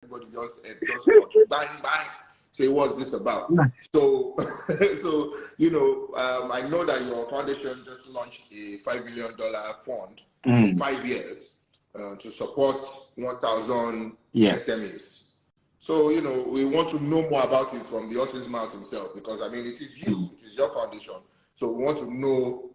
everybody just launched. Bang, bang. Say, what's this about? So, I know that your foundation just launched a $5 million fund for 5 years to support 1,000 SMEs. So, we want to know more about it from the horse's mouth himself, because, it is you, it is your foundation. So we want to know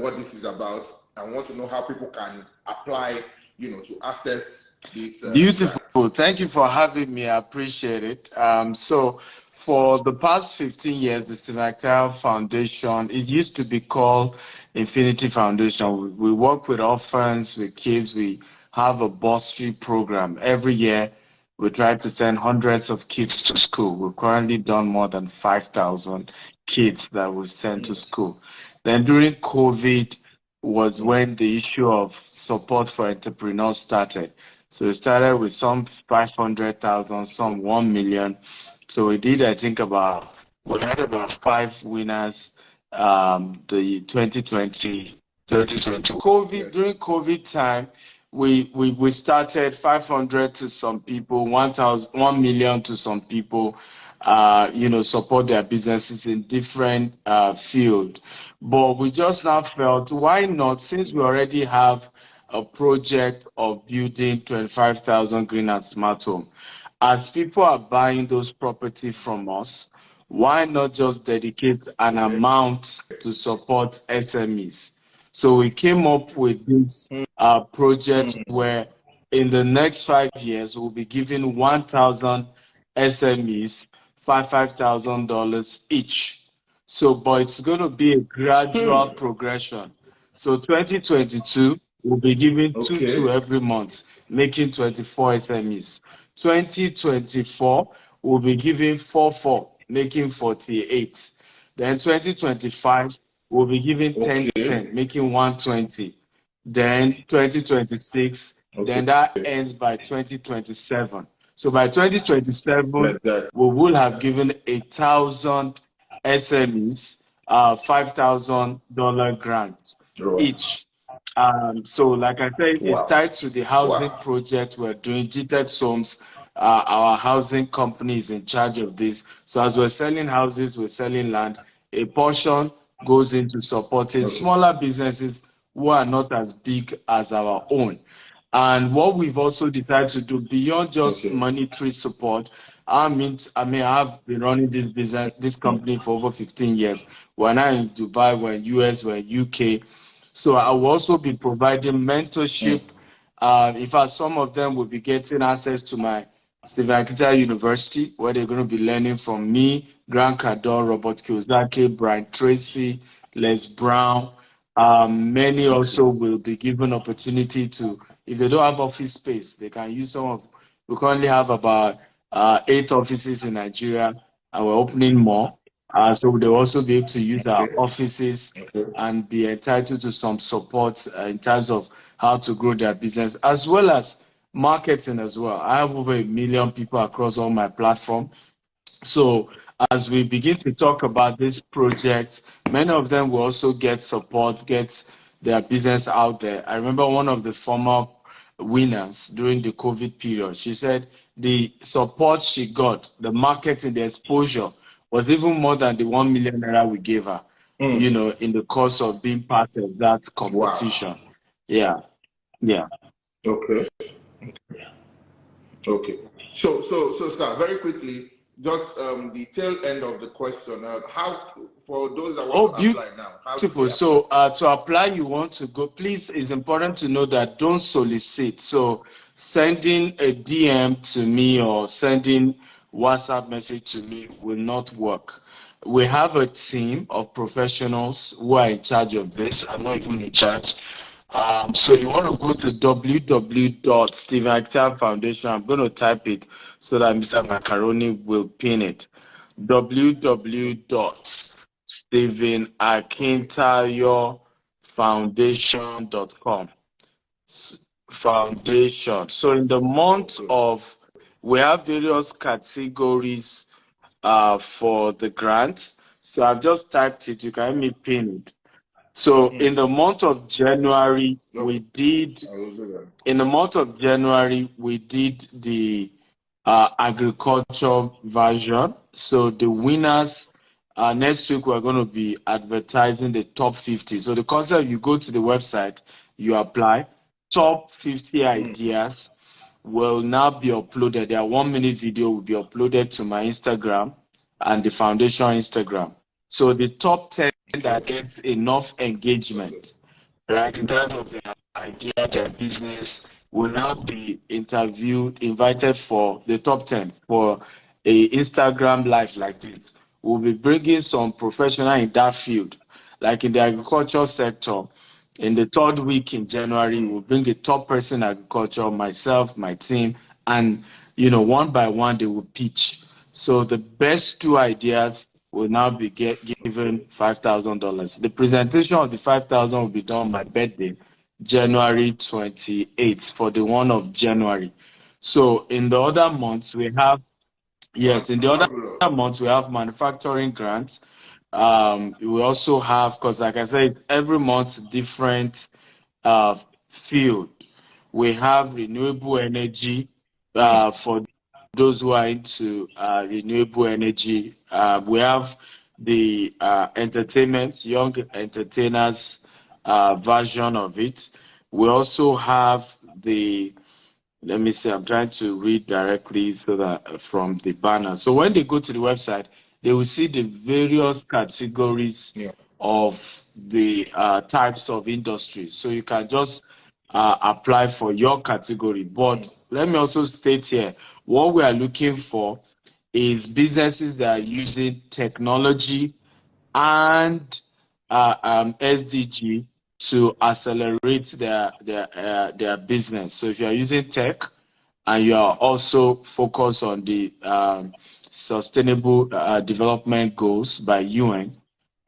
what this is about, and want to know how people can apply, to access this. Beautiful. Grant. Thank you for having me. I appreciate it. So for the past 15 years, the Steve Actel Foundation, it used to be called Infinity Foundation. We work with orphans, with kids. We have a bursary program. Every year, we try to send hundreds of kids to school. We've currently done more than 5,000 kids that we've sent to school. Then during COVID was when the issue of support for entrepreneurs started. So we started with some 500,000, some 1 million. So we did, I think, we had about 5 winners, the 2020. During COVID time, we started 500 to some people, 1 million to some people, support their businesses in different field. But we just now felt, why not, since we already have a project of building 25,000 green and smart home. As people are buying those properties from us, why not just dedicate an amount to support SMEs? So we came up with this project where in the next 5 years, we'll be giving 1,000 SMEs $5,000 each. So, but it's going to be a gradual progression. So 2022, we'll be giving 2 every month, making 24 SMEs. 2024, we'll be giving 4, making 48. Then 2025, we'll be giving 10, making 120. Then 2026, then that ends by 2027. So by 2027, we will have given 1,000 SMEs $5,000 grant each. So like I said, it's tied to the housing project we're doing. GTEX Homes, our housing company is in charge of this. So as we're selling houses, we're selling land. A portion goes into supporting smaller businesses who are not as big as our own. And what we've also decided to do beyond just monetary support, I have been running this company for over 15 years. We're now in Dubai, we're in US, we're in UK. So I will also be providing mentorship. In fact, some of them will be getting access to my Stephen Akita University, where they're going to be learning from me, Grant Cardone, Robert Kiyosaki, Brian Tracy, Les Brown. Many also will be given opportunity to, if they don't have office space, they can use some of, we currently have about 8 offices in Nigeria, and we're opening more. So they'll also be able to use our offices and be entitled to some support in terms of how to grow their business, as well as marketing as well. I have over 1 million people across all my platform. So as we begin to talk about this project, many of them will also get support, get their business out there. I remember one of the former winners during the COVID period. She said the support she got, the marketing, the exposure was even more than the 1 million naira we gave her, in the course of being part of that competition. Wow. Yeah. Okay. So, Star, very quickly, just the tail end of the question. How, for those that want to apply now? Beautiful. So to apply, you want to go. Please, it's important to know that don't solicit. So sending a DM to me or sending WhatsApp message to me will not work. We have a team of professionals who are in charge of this. I'm not even in charge. So you want to go to www.StephenAkita I'm going to type it so that Mr. Macaroni will pin it. www.StephenAkintayoFoundation.com. Foundation. So in the month of, we have various categories for the grants. So I've just typed it. You can help me pin it. So in the month of January, we did the agriculture version. So the winners, next week we're going to be advertising the top 50. So the concept, you go to the website, you apply, top 50 ideas will now be uploaded. Their 1-minute video will be uploaded to my Instagram and the foundation Instagram. So the top 10 that gets enough engagement, right, in terms of their idea, their business, will now be invited for the top 10 for a Instagram live like this. We'll be bringing some professional in that field, like in the agriculture sector. In the 3rd week in January, we'll bring a top person in agriculture, myself, my team, and one by one they will pitch. So the best 2 ideas will now be given $5,000. The presentation of the 5,000 will be done on my birthday, January 28th, for the one of January. So in the other months we have, yes, in the other months we have manufacturing grants. We also have, because like I said, every month different field. We have renewable energy for those who are into renewable energy. We have the entertainment, young entertainers version of it. We also have the, let me see, I'm trying to read directly so that from the banner. So when they go to the website, they will see the various categories of the types of industries. So you can just apply for your category. But let me also state here, what we are looking for is businesses that are using technology and SDG to accelerate their business. So if you are using tech and you are also focused on the sustainable development goals by UN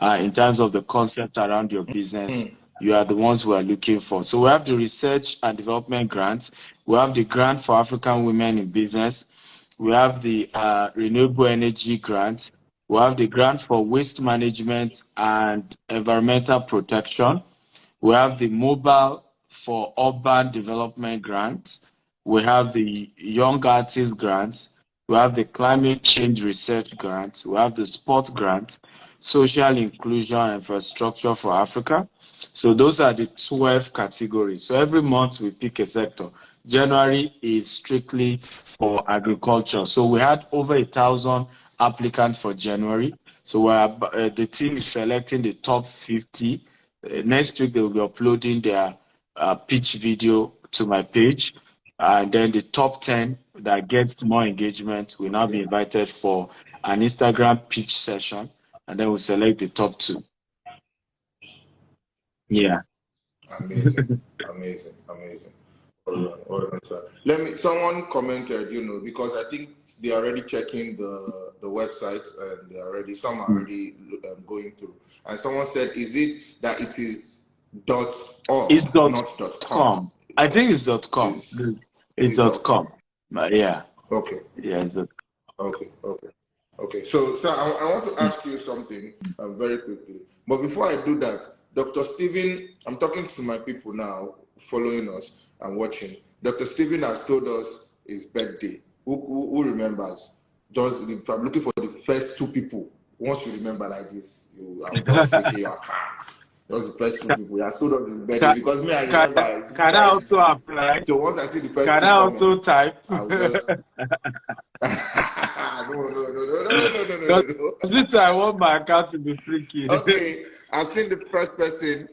in terms of the concept around your business, you are the ones we are looking for. So we have the research and development grants. We have the grant for African women in business. We have the renewable energy grant. We have the grant for waste management and environmental protection. We have the mobile for urban development grant. We have the young artist grant. We have the climate change research grant. We have the sport grant, social inclusion and infrastructure for Africa. So those are the 12 categories. So every month we pick a sector. January is strictly for agriculture. So we had over 1,000 applicants for January. So the team is selecting the top 50. Next week they will be uploading their pitch video to my page. And then the top 10 that gets more engagement will now be invited for an Instagram pitch session. And then we'll select the top 2. Yeah. Amazing. Hold on, sir. Someone commented, because I think they're already checking the website and some are already going through. And someone said, is it that it is .org, it's not .com? I think it's .com. It's .com. Yeah. Okay. Yeah, it's Okay. So I want to ask you something very quickly. But before I do that, Dr. Stephen, I'm talking to my people now following us and watching. Dr. Stephen has told us his birthday. Who remembers? If I'm looking for the first 2 people, once you remember like this, I'm just freaking your account. Those the first 2 people. He has told us his birthday because me, I remember. Can I also apply? So once I see the first can 2 I also comments, type? I'll just. No. I want my account to be freaky. Okay, I've seen the first person.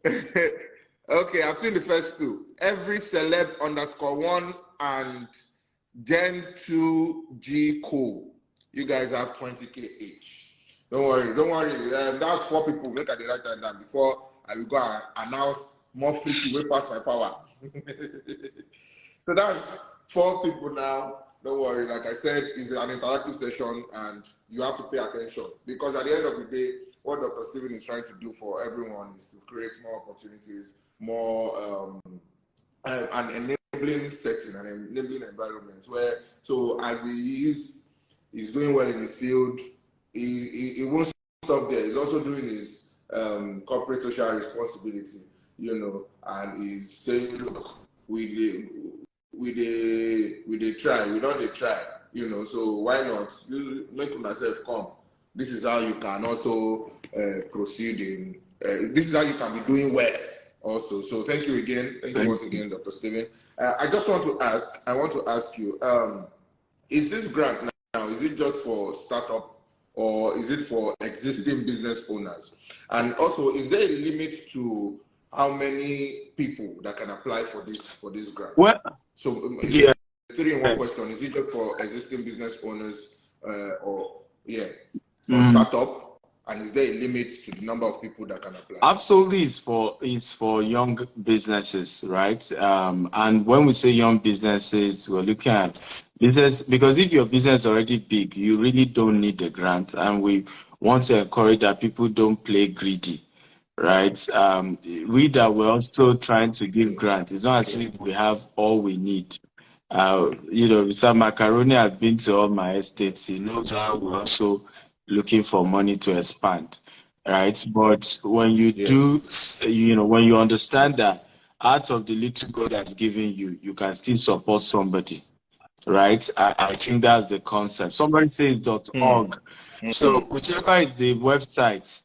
Okay, I've seen the first 2. Every celeb _1 and Gen 2 G Cole. You guys have 20K each. Don't worry. That's 4 people. Look at the right hand down before I will go and announce more freaky way past my power. So that's 4 people now. Don't worry. Like I said, it's an interactive session and you have to pay attention because at the end of the day, what Dr. Stephen is trying to do for everyone is to create more opportunities, more an enabling setting, an enabling environment where, so as he's doing well in his field, he won't stop there. He's also doing his corporate social responsibility, and he's saying, look, we they try, we don't they try, you know. So why not? You make myself come. This is how you can also proceed in. This is how you can be doing well also. So thank you again. Thank you once again, Dr. Stephen. I just want to ask. I want to ask you. Is this grant now? Is it just for startup, or is it for existing business owners? And also, is there a limit to how many people that can apply for this grant? Well, so is it 3-in-1 question? Is it just for existing business owners, or startup? And is there a limit to the number of people that can apply? Absolutely, it's for young businesses, right? And when we say young businesses, we're looking at business, because if your business is already big, you really don't need a grant. And we want to encourage that people don't play greedy, right? We that we're also trying to give grants. It's not as if we have all we need. You know, Mr. Macaroni has been to all my estates. He knows how we're also looking for money to expand, right? But when you do, you know, when you understand that out of the little God has given you, you can still support somebody, right? I think that's the concept. Somebody says .org. So whichever is the website,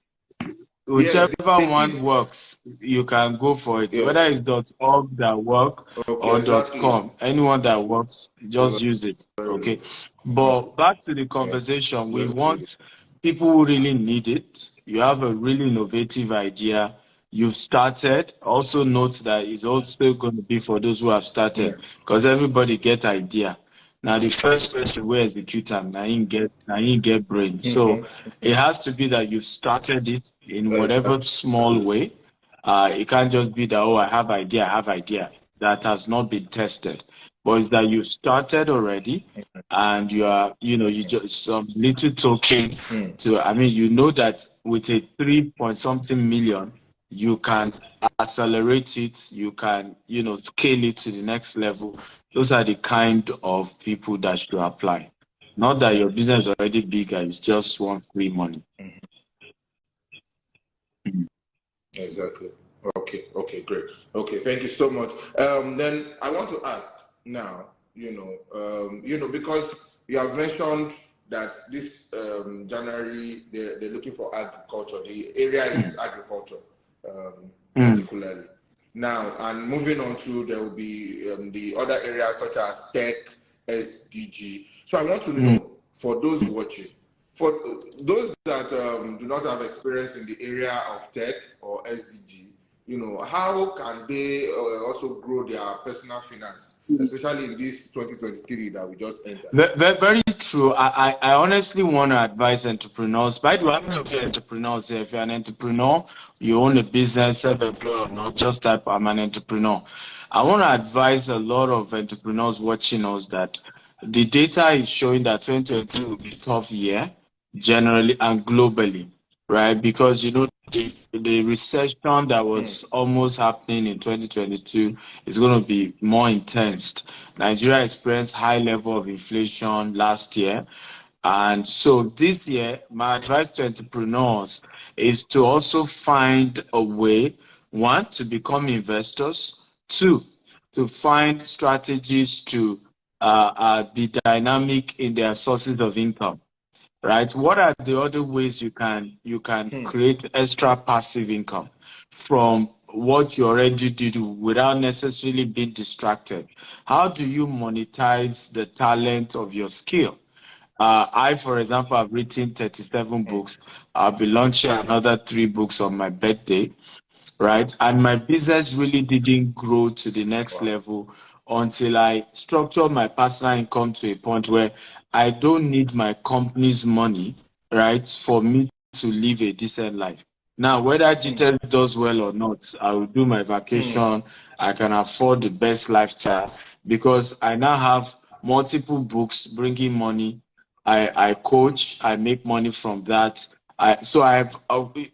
whichever one works, you can go for it. Whether it's .org that work or .com, anyone that works, just use it. Okay. But back to the conversation, we want people who really need it. You have a really innovative idea. You've started. Also note that it's also going to be for those who have started, because everybody get idea. Now the first person will execute them. Now you get brain. So it has to be that you've started it in whatever small way. It can't just be that, oh, I have idea. That has not been tested. But it's that you've started already, and you are, you know, you just some little token to. I mean, you know that with a 3-point-something million, you can accelerate it. You can, you know, scale it to the next level. Those are the kind of people that should apply. Not that your business is already big and you just want free money. Exactly. Okay, great. Okay, thank you so much. Then I want to ask now, you know, because you have mentioned that this January they're looking for agriculture. The area is agriculture, particularly. Now, and moving on to, there will be the other areas such as tech, SDG. So I want to know, for those watching, for those that do not have experience in the area of tech or SDG, you know, how can they also grow their personal finance, especially in this 2023 that we just entered? Very true. I honestly want to advise entrepreneurs. By the way, how many of you are entrepreneurs here? If you're an entrepreneur, you own a business, self-employed or not, just type, I'm an entrepreneur. I want to advise a lot of entrepreneurs watching us that the data is showing that 2023 will be a tough year, generally and globally, right? Because, you know, the recession that was almost happening in 2022 is going to be more intense. Nigeria experienced high level of inflation last year. And so this year, my advice to entrepreneurs is to also find a way, one, to become investors, two, to find strategies to be dynamic in their sources of income. Right? What are the other ways you can create extra passive income from what you already do without necessarily being distracted? How do you monetize the talent of your skill? I, for example, have written 37 books. I'll be launching another 3 books on my birthday, right? And my business really didn't grow to the next level until I structured my personal income to a point where I don't need my company's money, right, for me to live a decent life. Now, whether GTEL does well or not, I will do my vacation. I can afford the best lifestyle because I now have multiple books bringing money. I coach, I make money from that. So I have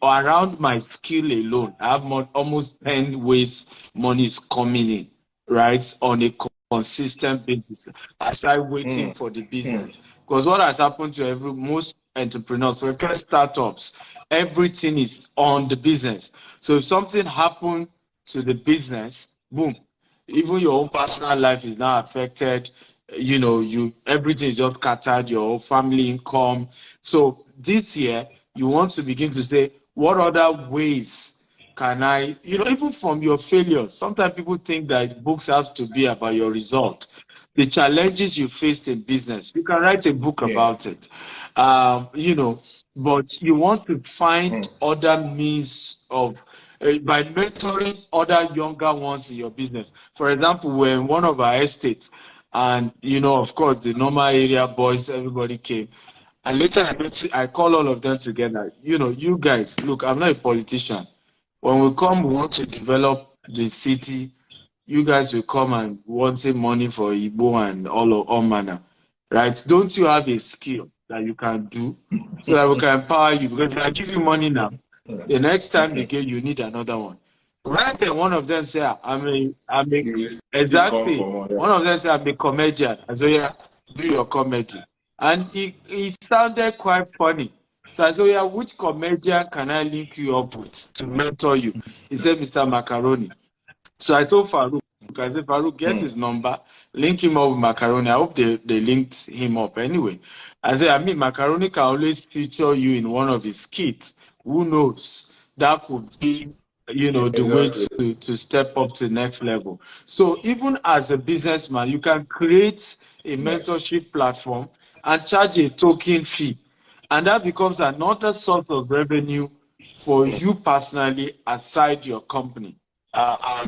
around my skill alone, I have almost 10 ways money is coming in, right, on a consistent basis. Aside waiting for the business, because what has happened to most entrepreneurs, for first startups, everything is on the business. So if something happened to the business, boom, even your own personal life is now affected. You know, everything is just scattered, your whole family income. So this year, you want to begin to say, what other ways can I, even from your failures? Sometimes people think that books have to be about your result. The challenges you faced in business, you can write a book about it. But you want to find other means of, by mentoring other younger ones in your business. For example, we're in one of our estates, and of course, the normal area boys, everybody came. And later I call all of them together. You guys, look, I'm not a politician. When we come, we want to develop the city. You guys will come and wanting money for Igbo and all manner, right? Don't you have a skill that you can do so that we can empower you? Because if I give you money now, the next time again you need another one. Right then, one of them say, exactly. One of them say, I'm a comedian. And so, yeah, do your comedy. And it sounded quite funny. So I said, yeah, which comedian can I link you up with to mentor you? He said, Mr. Macaroni. So I told Farouk, I said, Farouk, get his number, link him up with Macaroni. I hope they linked him up anyway. I said, Macaroni can always feature you in one of his skits. Who knows? That could be, the way to step up to the next level. So even as a businessman, you can create a mentorship platform and charge a token fee. And that becomes another source of revenue for you personally aside your company.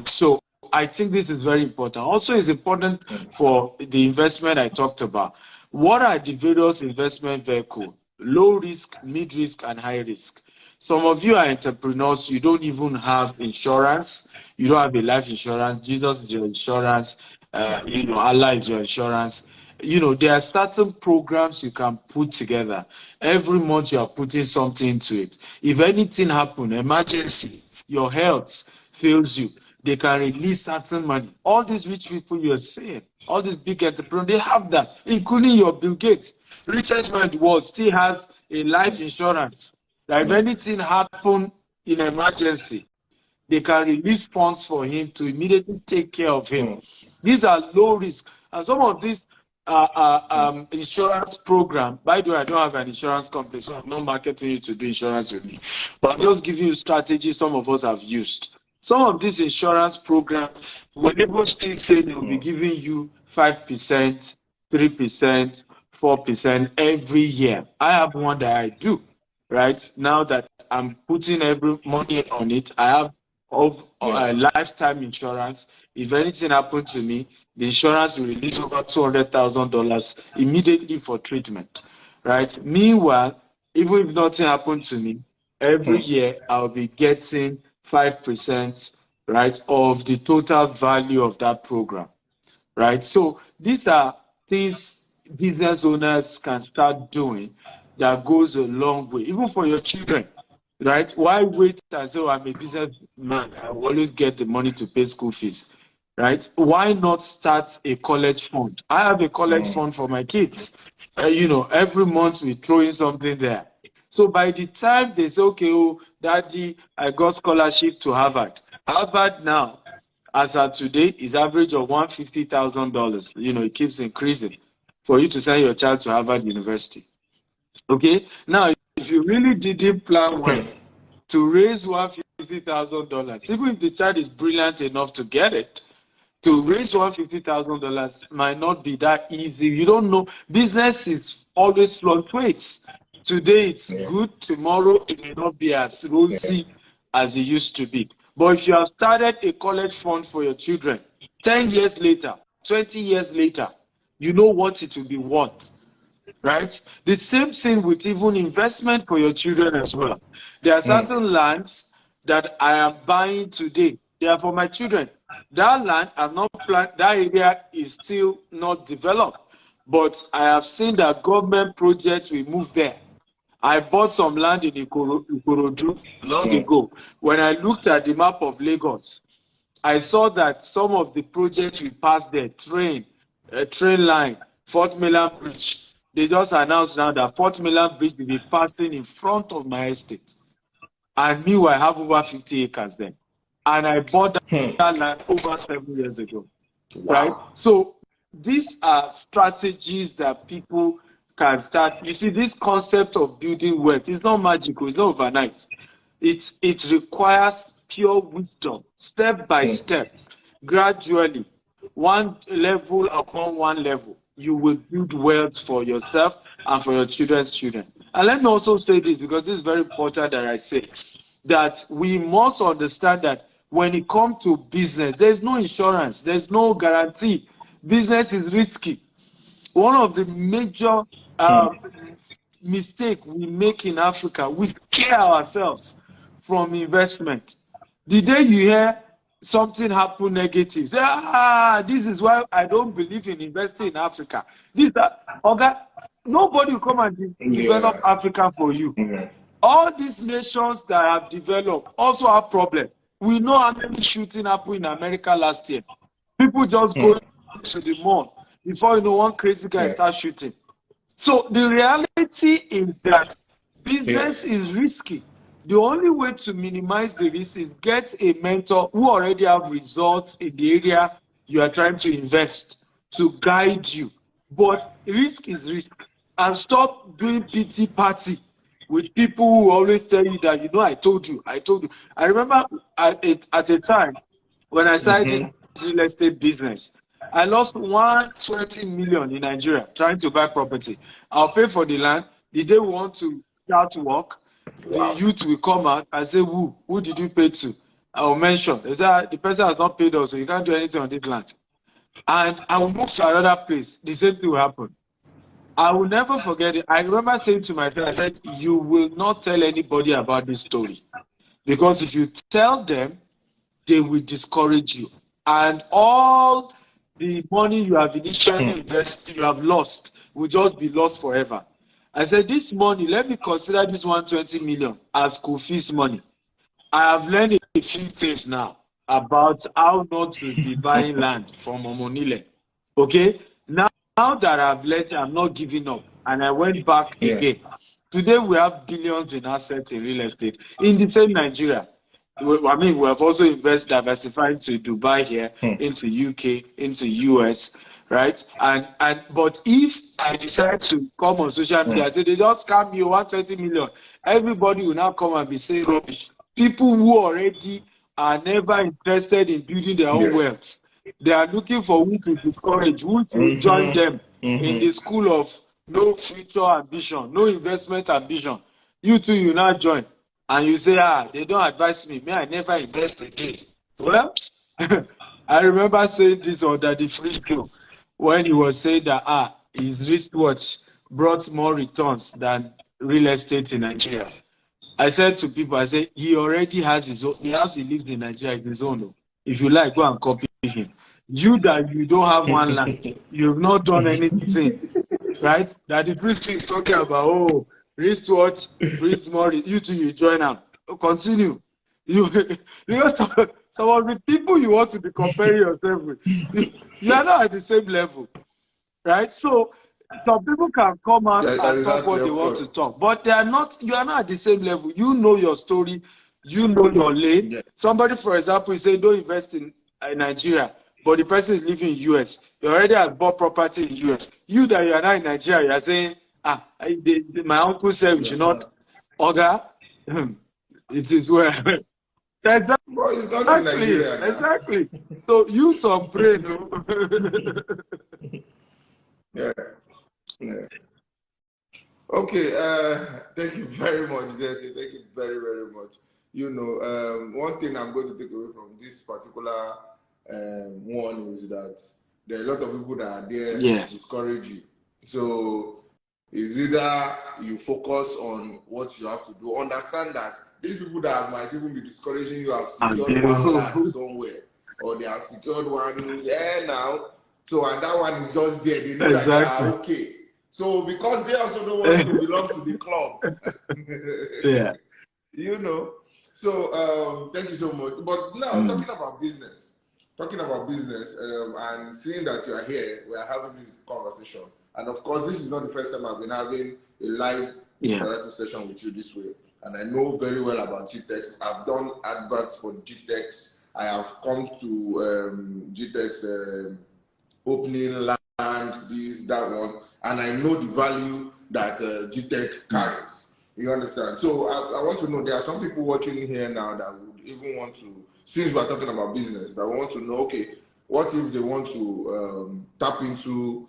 So I think this is very important. Also, it's important for the investment I talked about. What are the various investment vehicles? Low risk, mid risk, and high risk. Some of you are entrepreneurs. You don't even have insurance. You don't have a life insurance. Jesus is your insurance. Allah is your insurance. There are certain programs you can put together. Every month you are putting something into it. If anything happens, emergency, your health fails you, they can release certain money. All these rich people you're seeing, all these big entrepreneurs, they have that, including your Bill Gates. Richest man in the world still has a life insurance. That if anything happens in emergency, they can release funds for him to immediately take care of him. These are low risk. And some of these insurance program, by the way, I don't have an insurance company, so I'm not marketing you to do insurance with me. But I'm just giving you strategies some of us have used. Some of these insurance programs, when people still say they will be giving you 5%, 3%, 4% every year. I have one that I do, right? Now that I'm putting every money on it, I have lifetime insurance. If anything happened to me, the insurance will release over $200,000 immediately for treatment, right? Meanwhile, even if nothing happened to me, every year I'll be getting 5%, right, of the total value of that program, right? So these are things business owners can start doing that goes a long way, even for your children, right? Why wait and say, I'm a businessman, I will always get the money to pay school fees, right? Why not start a college fund? I have a college fund for my kids. Every month we throw in something there. So by the time they say, okay, daddy, I got scholarship to Harvard. Harvard now, as of today, is average of $150,000. It keeps increasing for you to send your child to Harvard University. Okay, now if you really didn't plan well to raise $150,000, even if the child is brilliant enough to get it, to raise $150,000 might not be that easy. You don't know. Business is always fluctuates. Today it's good, tomorrow it may not be as rosy as it used to be. But if you have started a college fund for your children, 10 years later, 20 years later, you know what it will be worth. Right? The same thing with even investment for your children as well. There are certain lands that I am buying today. They are for my children. That land, I'm not planning, that area is still not developed. But I have seen that government projects will move there. I bought some land in Ikorodu long ago. When I looked at the map of Lagos, I saw that some of the projects we passed there, train line, Fort Milan Bridge, they just announced now that Fort Milan Bridge will be passing in front of my estate. And meanwhile, I have over 50 acres there. and I bought that land over 7 years ago. Wow. Right? So these are strategies that people can start. You see, this concept of building wealth is not magical, it's not overnight. It requires pure wisdom, step by step, gradually, one level upon one level. You will build wealth for yourself and for your children's children. And let me also say this, because this is very important that I say, that we must understand that when it comes to business, there's no insurance, there's no guarantee. Business is risky. One of the major mistakes we make in Africa, we scare ourselves from investment. The day you hear something happen negative, say, this is why I don't believe in investing in Africa. Nobody will come and develop Africa for you. All these nations that have developed also have problems. We know how many shooting happened in America last year. People just go to the mall. Before you know, one crazy guy starts shooting. So the reality is that business is risky. The only way to minimize the risk is get a mentor who already have results in the area you are trying to invest to guide you. But risk is risk. And stop doing pity party with people who always tell you that, I told you. I remember at a time when I started this real estate business, I lost 120 million in Nigeria trying to buy property. I'll pay for the land. The day we want to start work, the youth will come out and say, who did you pay to? I will mention. They say, the person has not paid us, so you can't do anything on this land. And I will move to another place. The same thing will happen. I will never forget it. I remember saying to my friend, I said, you will not tell anybody about this story. Because if you tell them, they will discourage you. And all the money you have initially invested, you have lost, will just be lost forever. I said, this money, let me consider this 120 million as school fees money. I have learned a few things now about how not to be buying land from Omonile. Okay? Now that I've learned, I'm not giving up. And I went back again. Today, we have billions in assets in real estate in the same Nigeria. We have also invested, diversified to Dubai here, into UK, into US, right? But if I decide to come on social media, say they just scam me 120 million, everybody will now come and be saying rubbish. People who already are never interested in building their own wealth, they are looking for who to discourage, who to join them in the school of no future ambition, no investment ambition. You too, you now join. And you say, they don't advise me. May I never invest again. Well, I remember saying this on the free show when he was saying that his wristwatch brought more returns than real estate in Nigeria. I said to people, I said, he already has his own, the house he lives in Nigeria is his own. If you like, go and copy him. You that you don't have one land, you've not done anything, right? That the free show is talking about, wristwatch brings more. You too, you join them. Continue. You know, some of the people you want to be comparing yourself with, you are not at the same level, right? So some people can come out and talk what they want to talk, but they are not. You are not at the same level. You know your story. You know your lane. Yes. Somebody, for example, is saying don't invest in Nigeria, but the person is living in US. You already have bought property in US. You that you are not in Nigeria, you are saying, my uncle said we should not. Oga, it is where. Exactly. Bro, it's not in Nigeria now. Exactly. So use some brain. Yeah. Okay. Thank you very much, Jesse. Thank you very, very much. One thing I'm going to take away from this particular one is that there are a lot of people that are there to discourage you. So it's either you focus on what you have to do. Understand that these people that might even be discouraging you have secured one land somewhere, or they have secured one now. So, and that one is just there. They know that they are okay. So, because they also don't want to belong to the club. So, thank you so much. But now, talking about business, and seeing that you are here, we are having this conversation. And of course, this is not the first time I've been having a live interactive session with you this way. And I know very well about GTEx. I've done adverts for GTEx I have come to GTEC's opening land, this, that one, and I know the value that GTEC carries. You understand? So I want to know, there are some people watching here now that would even want to, since we're talking about business, that want to know, okay, what if they want to tap into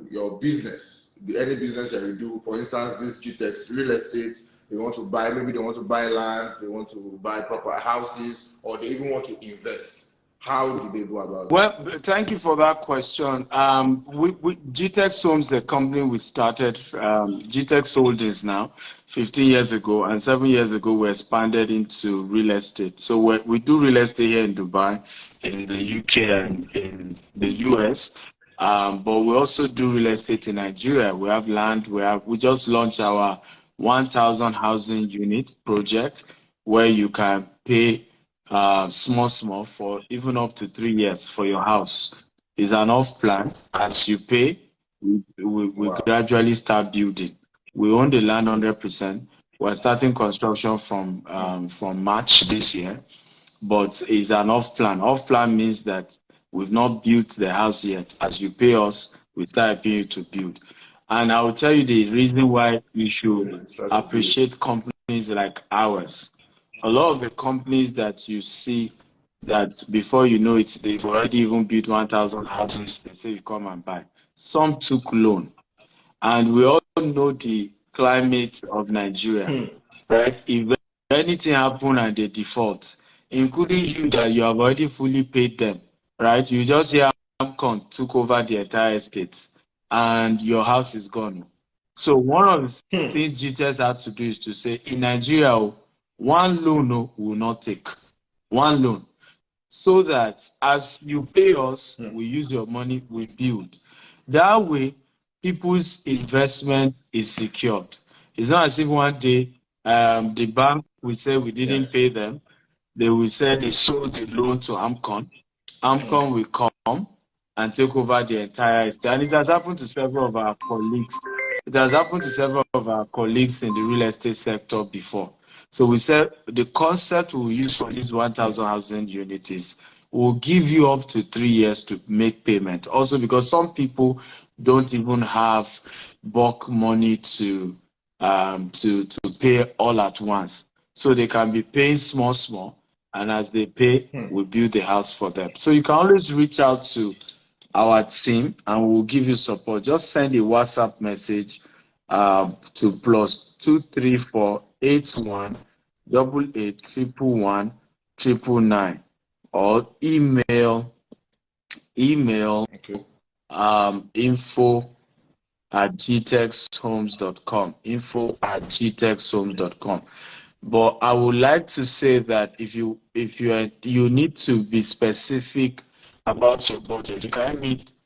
your business, any business that you do, for instance, this GTEC real estate, they want to buy, maybe they want to buy land, they want to buy proper houses, or they even want to invest. How do they go about it? Well, thank you for that question. GTEC Homes, the company we started, GTEC Holdings now, 15 years ago, and 7 years ago, we expanded into real estate. So we do real estate here in Dubai, in the UK, and in the US. But we also do real estate in Nigeria. We have land. We just launched our 1,000 housing unit project, where you can pay small for even up to 3 years for your house. Is an off plan. As you pay, we gradually start building. We own the land 100%. We're starting construction from March this year, but it's an off plan. Off plan means that we've not built the house yet. As you pay us, we start paying you to build. And I will tell you the reason why you should appreciate companies like ours. A lot of the companies that you see, that before you know it, they've already even built 1,000 houses, they say you come and buy. Some took loan. And we all know the climate of Nigeria, right? If anything happens and they default, including you that you have already fully paid them, right? You just hear Amcon took over the entire estate and your house is gone. So one of the things GTS had to do is to say, in Nigeria, one loan will not take. One loan. So that as you pay us, we use your money, we build. That way, people's investment is secured. It's not as if one day the bank will say we didn't pay them. They will say they sold the loan to Amcon. Amcon will come and take over the entire estate. And it has happened to several of our colleagues. It has happened to several of our colleagues in the real estate sector before. So we said the concept we'll use for this 1,000 housing units is we'll give you up to 3 years to make payment. Also, because some people don't even have bulk money to pay all at once. So they can be paying small, and as they pay, we build the house for them. So you can always reach out to our team and we'll give you support. Just send a WhatsApp message to +234 81 88 111 999 or email info@gtexhomes.com, info@gtexhomes.com. But I would like to say that if you need to be specific about your budget. You can't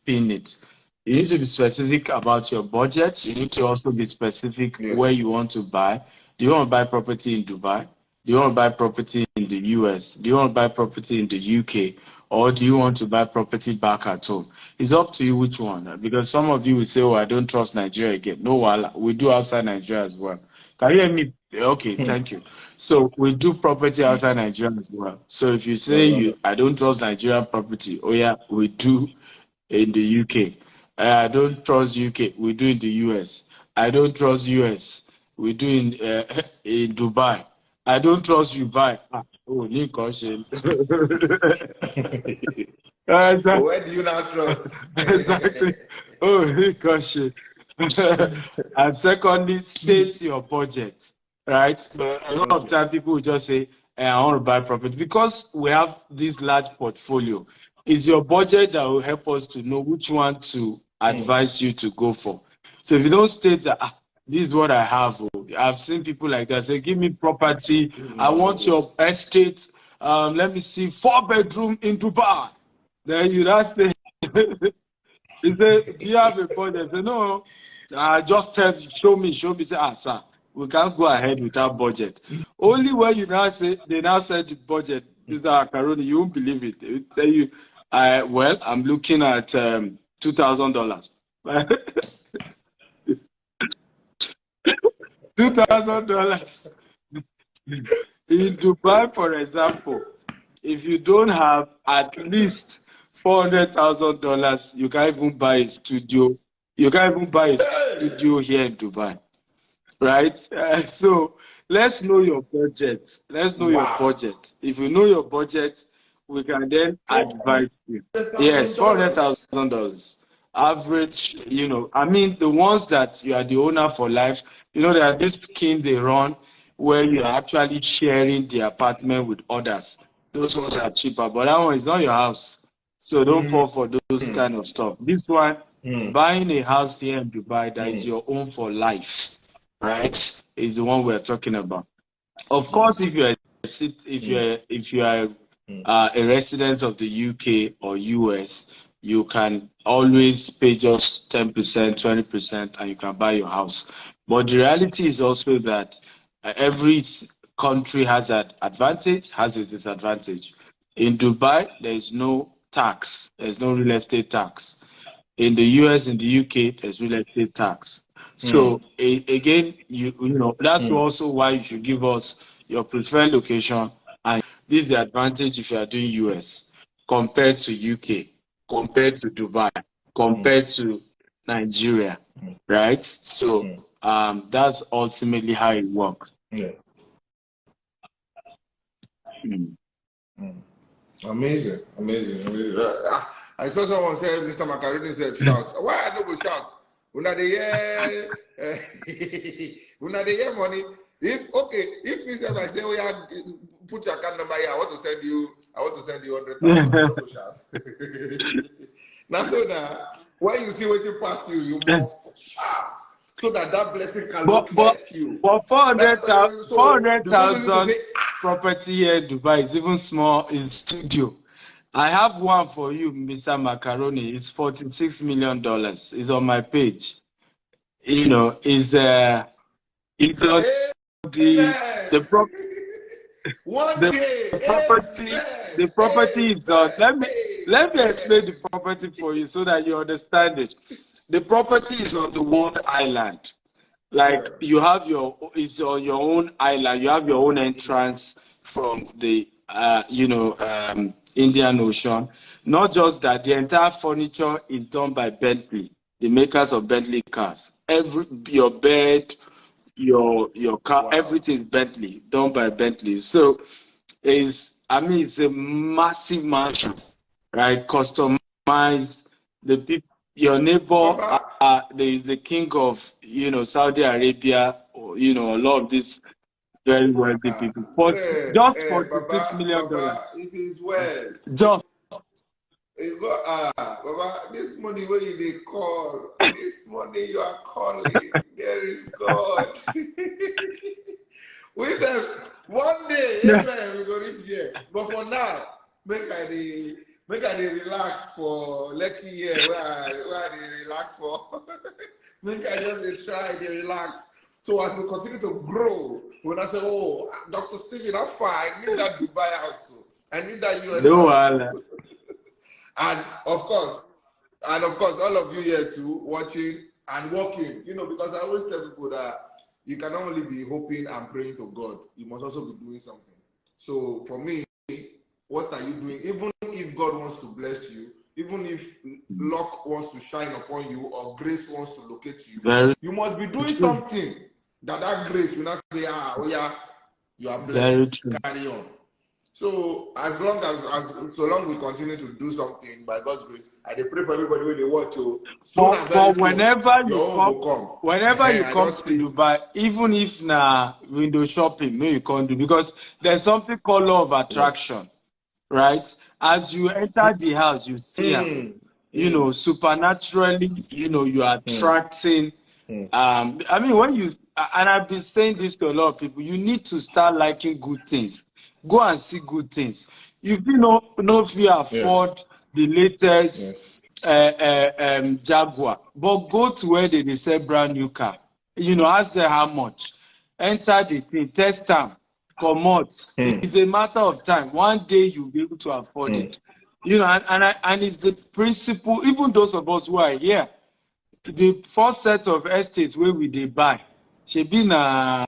pin it. You need to be specific about your budget. You need to also be specific where you want to buy. Do you want to buy property in Dubai? Do you want to buy property in the US? Do you want to buy property in the UK? Or do you want to buy property back at home? It's up to you which one. Because some of you will say, oh, I don't trust Nigeria again. No, we do outside Nigeria as well. Can you hear me? Okay, thank you. So we do property outside Nigeria as well. So if you say I don't trust Nigerian property, oh yeah, we do in the UK. I don't trust UK, we do in the US. I don't trust US, we do in Dubai. I don't trust Dubai. Oh, Nick caution. But where do you not trust? Exactly. Oh, Nick caution. And secondly, state your budget, right? But a lot of time people will just say, I want to buy property. Because we have this large portfolio, it's your budget that will help us to know which one to advise you to go for. So if you don't state that, this is what I have. I've seen people like that say, give me property. I want your estate. Let me see, 4-bedroom in Dubai. Then you not say, he said, do you have a budget? I said, no. Just show me. Say, sir, we can't go ahead without budget. Only when you now say, they now said the budget, Mr. Macaroni, you won't believe it. They will tell you, well, I'm looking at $2,000. $2,000. In Dubai, for example, if you don't have at least $400,000, you can't even buy a studio. You can't even buy a studio here in Dubai, right? So let's know your budget. Let's know your budget. If you know your budget, we can then advise you. Yes, $400,000 average. I mean, the ones that you are the owner for life. There are this scheme they run where you are actually sharing the apartment with others. Those ones are cheaper, but that one is not your house. So don't fall for those kind of stuff. This one, buying a house here in Dubai that is your own for life, right, is the one we're talking about. Of course, if you are a resident of the UK or US, you can always pay just 10%, 20%, and you can buy your house. But the reality is also that every country has an advantage, has a disadvantage. In Dubai, there is no tax. There's no real estate tax. In the US, in the UK, there's real estate tax. So again, that's also why you should give us your preferred location. And this is the advantage if you are doing US compared to UK, compared to Dubai, compared to Nigeria, right? So that's ultimately how it works. Yeah. Amazing. I saw someone say, Mr. Macaroni said, shout. Why I don't go shout? Una the year money. If Mr. I say, oh yeah, put your account number here. I want to send you 100,000. I don't go shout. Now so now, when you see what you pass you must shout. So that blessing can locate you. But 400,000 property here in Dubai is even small in studio. I have one for you, Mr. Macaroni. It's $46 million. It's on my page. It's on the property is on. Let me explain the property for you so that you understand it. The property is on the one island. Like you have it's on your own island. You have your own entrance from the Indian Ocean. Not just that, the entire furniture is done by Bentley, the makers of Bentley cars. Your bed, your car, everything is Bentley, done by Bentley. So it's a massive mansion, right? Customized. Your neighbor is the king of Saudi Arabia, or a lot of these very wealthy people. Just $46 million. It is well. Just. Baba, this money where you call, this money you are calling, there is God. With them, one day, amen, we go this year. But for now, make I relax for lucky year where I relax for. Make I just try to relax. So as we continue to grow, when I say, oh, Dr. Stephen, I'm fine. I need that Dubai house. I need that US house. And of course, all of you here too, watching and working, because I always tell people that you can not only be hoping and praying to God, you must also be doing something. So for me, what are you doing? Even if God wants to bless you, even if luck wants to shine upon you or grace wants to locate you, you must be doing something that grace will not say, you are blessed, carry on. So as long we continue to do something by God's grace, I pray for everybody when they watch you. But whenever you come to Dubai, even if window shopping, no, you can't do, because there's something called law of attraction, right? As you enter the house, you see, supernaturally, you are attracting. When you and I've been saying this to a lot of people, you need to start liking good things. Go and see good things. If you know if you afford the latest Jaguar, but go to where they sell brand new car. Ask them how much. Enter the thing, test them, come out. It's a matter of time. One day you'll be able to afford it. And it's the principle. Even those of us who are here, the first set of estates where we buy, should be Atonta.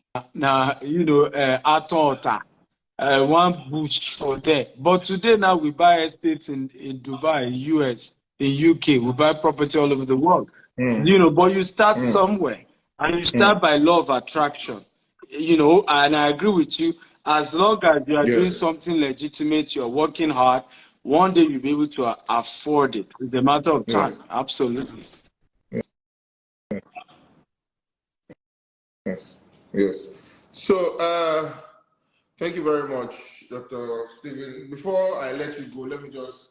one bush for there. But today now we buy estates in Dubai, US, in UK. We buy property all over the world. You know, but you start somewhere, and you start by law of attraction. You know, and I agree with you. As long as you are doing something legitimate, you're working hard, one day you'll be able to afford it. It's a matter of time. Absolutely. Yes. So, thank you very much, Dr. Stephen. Before I let you go, let me just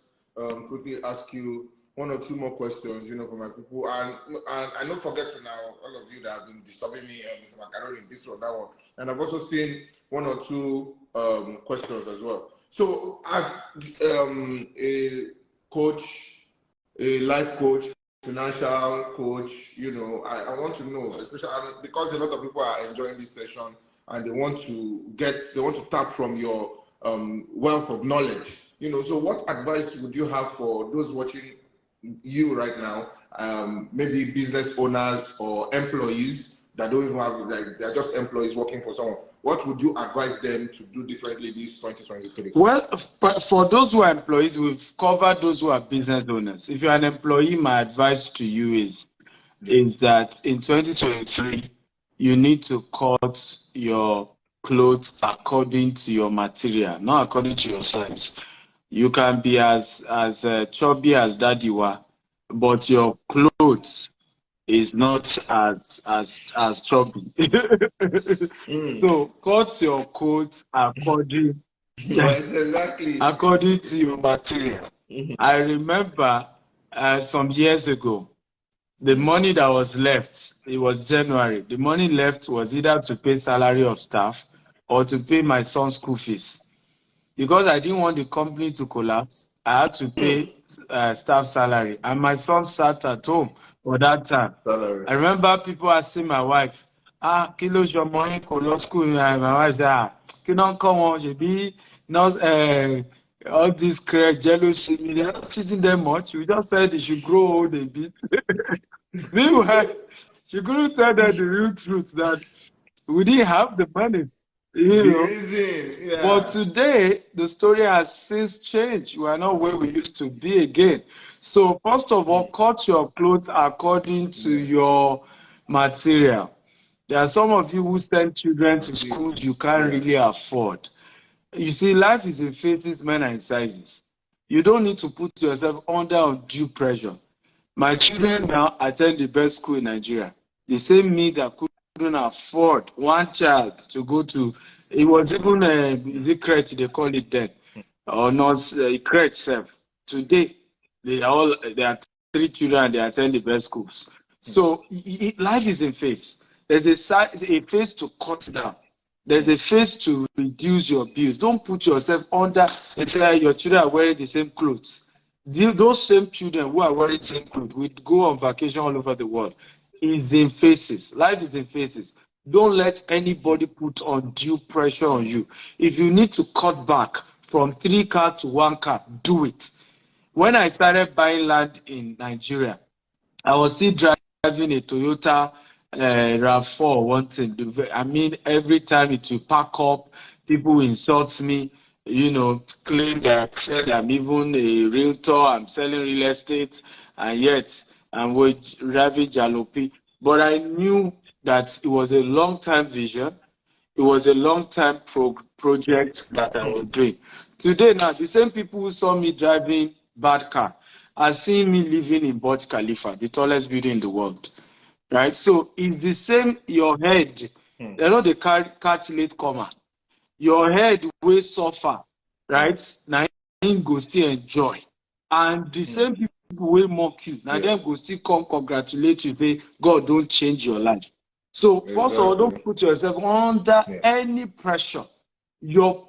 quickly ask you one or two more questions, you know, for my people. And I don't forget to now, all of you that have been disturbing me, Mr. Macaroni, this one, that one. And I've also seen one or two questions as well. So, as a coach, a life coach, financial coach, you know, I want to know, especially because a lot of people are enjoying this session and they want to tap from your wealth of knowledge, you know. So what advice would you have for those watching you right now, maybe business owners or employees that don't even have, like, they're just employees working for someone? What would you advise them to do differently this 2023? Well, for those who are employees, we've covered those who are business owners. If you're an employee, my advice to you is that in 2023, you need to cut your clothes according to your material, not according to your size. You can be as chubby as Daddy Wa, but your clothes is not as chubby. So cut your coat according according to your material. I remember some years ago, the money that was left, it was January. The money left was either to pay salary of staff or to pay my son's school fees. Because I didn't want the company to collapse, I had to pay staff salary. And my son sat at home for that time. I remember people asking my wife, kilo your money to school. My wife said, don't come on, be not all this correct jealousy. They're not teaching them much. We just said they should grow old a bit. Meanwhile, she couldn't tell them the real truth that we didn't have the money. But today, the story has since changed. We are not where we used to be again. So first of all, cut your clothes according to your material. There are some of you who send children to school you can't really afford. You see, life is in phases, men are in sizes. You don't need to put yourself under undue pressure. My children now attend the best school in Nigeria. The same me that couldn't afford one child to go to, it was even is it crèche they call it then, or not crèche self. Today they are 3 children and they attend the best schools. So life is in phase. There's a phase to cut down. There's a phase to reduce your bills. Don't put yourself under and say your children are wearing the same clothes. Those same children who are wearing the same clothes would go on vacation all over the world. Is in phases. Life is in phases. Don't let anybody put undue pressure on you. If you need to cut back from 3 cars to 1 car, do it. When I started buying land in Nigeria, I was still driving a Toyota RAV4 one thing. I mean, every time it will pack up, people will insult me, you know, claim that said I'm even a realtor, I'm selling real estate, and yet I'm driving jalopy. But I knew that it was a long-time vision. It was a long-time project that I was doing. Today now, the same people who saw me driving bad car are seeing me living in Burj Khalifa, the tallest building in the world. Right? So it's the same, your head, you know, the calculate comma. Your head will suffer, right? Now you go still enjoy. And the same people will mock you. Now them go still come congratulate you, say, God, don't change your life. So first of all, don't put yourself under any pressure. Your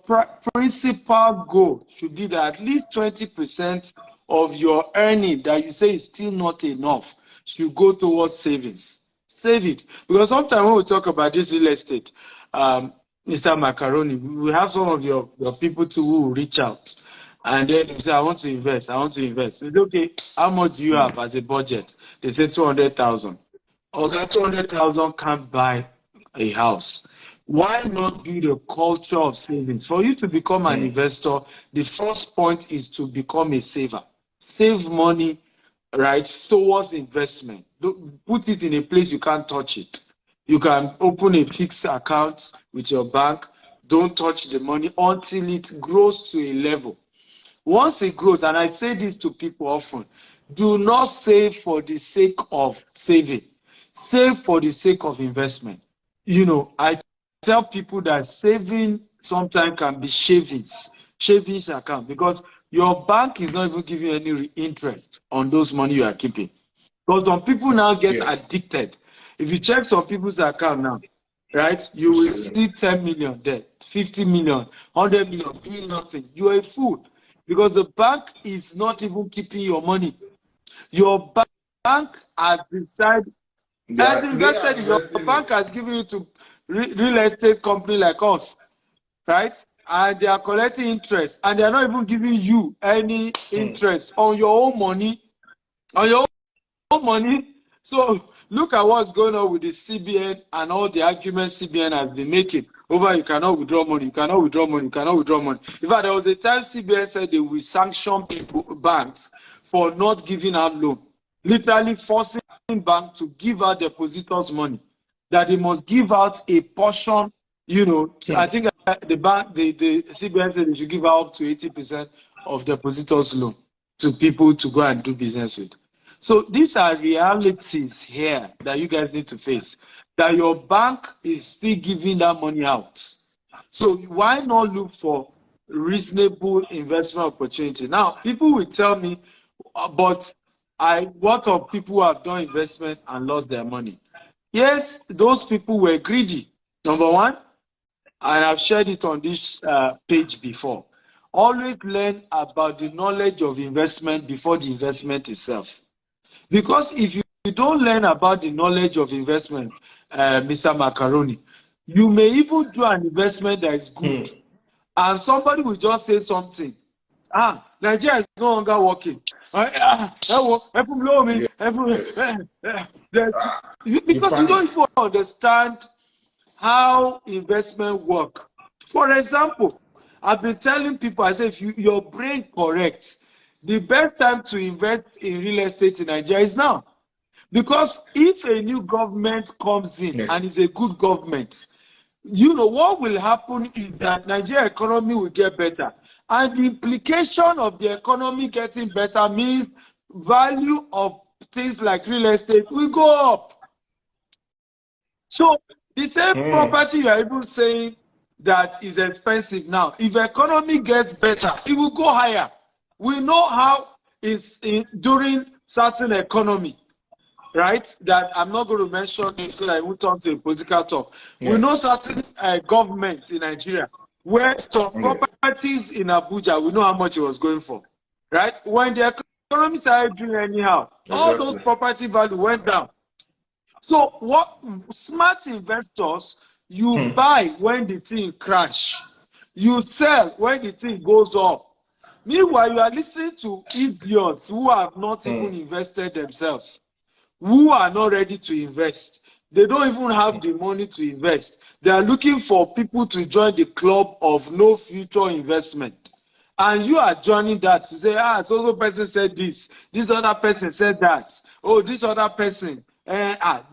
principal goal should be that at least 20% of your earning that you say is still not enough should go towards savings. Save it. Because sometimes when we talk about this real estate, Mr. Macaroni, we have some of your people too who will reach out. And then they say, I want to invest. We say, okay, how much do you have as a budget? They say 200,000. Okay, 200,000 can't buy a house. Why not build a culture of savings? For you to become an investor, the first point is to become a saver. Save money, right, towards investment. Don't put it in a place you can't touch it. You can open a fixed account with your bank. Don't touch the money until it grows to a level. Once it grows, and I say this to people often, do not save for the sake of saving. Save for the sake of investment. You know, I tell people that saving sometimes can be savings account, because your bank is not even giving you any interest on those money you are keeping. Because some people now get addicted. If you check some people's account now, right, you will see 10 million there, 50 million, 100 million doing nothing. You are a fool, because the bank is not even keeping your money. Your bank has decided and invested in your bank, has given it to real estate company like us, right? And they are collecting interest, and they are not even giving you any interest on your own money. On your own money. So look at what's going on with the CBN and all the arguments CBN has been making over you cannot withdraw money, you cannot withdraw money, you cannot withdraw money. In fact, there was a time CBN said they will sanction banks for not giving out loan, literally forcing banks to give out depositors money, that they must give out a portion. You know, I think the CBN said they should give out up to 80% of depositors' loan to people to go and do business with. So these are realities here that you guys need to face, that your bank is still giving that money out. So why not look for reasonable investment opportunity? Now, people will tell me, but what of people who have done investment and lost their money? Yes, those people were greedy, number one, and I've shared it on this page before. Always learn about the knowledge of investment before the investment itself. Because if you don't learn about the knowledge of investment, Mr. Macaroni, you may even do an investment that is good, and somebody will just say something. Nigeria is no longer working. Because you don't even understand how investment work. For example, I've been telling people, I say, if your brain corrects, the best time to invest in real estate in Nigeria is now. Because if a new government comes in and is a good government, you know, what will happen is that Nigeria economy will get better. And the implication of the economy getting better means value of things like real estate will go up. So the same property you are even saying that is expensive now, if the economy gets better, it will go higher. We know how it's during certain economy, right? That I'm not going to mention it so that I won't turn to a political talk. We know certain governments in Nigeria where some properties in Abuja, we know how much it was going for, right? When the economy started doing anyhow, all those property value went down. So what smart investors, you buy when the thing crash, you sell when the thing goes up. Meanwhile, you are listening to idiots who have not even invested themselves, who are not ready to invest. They don't even have the money to invest. They are looking for people to join the club of no future investment. And you are joining that to say, so person said this other person said that, oh, this other person,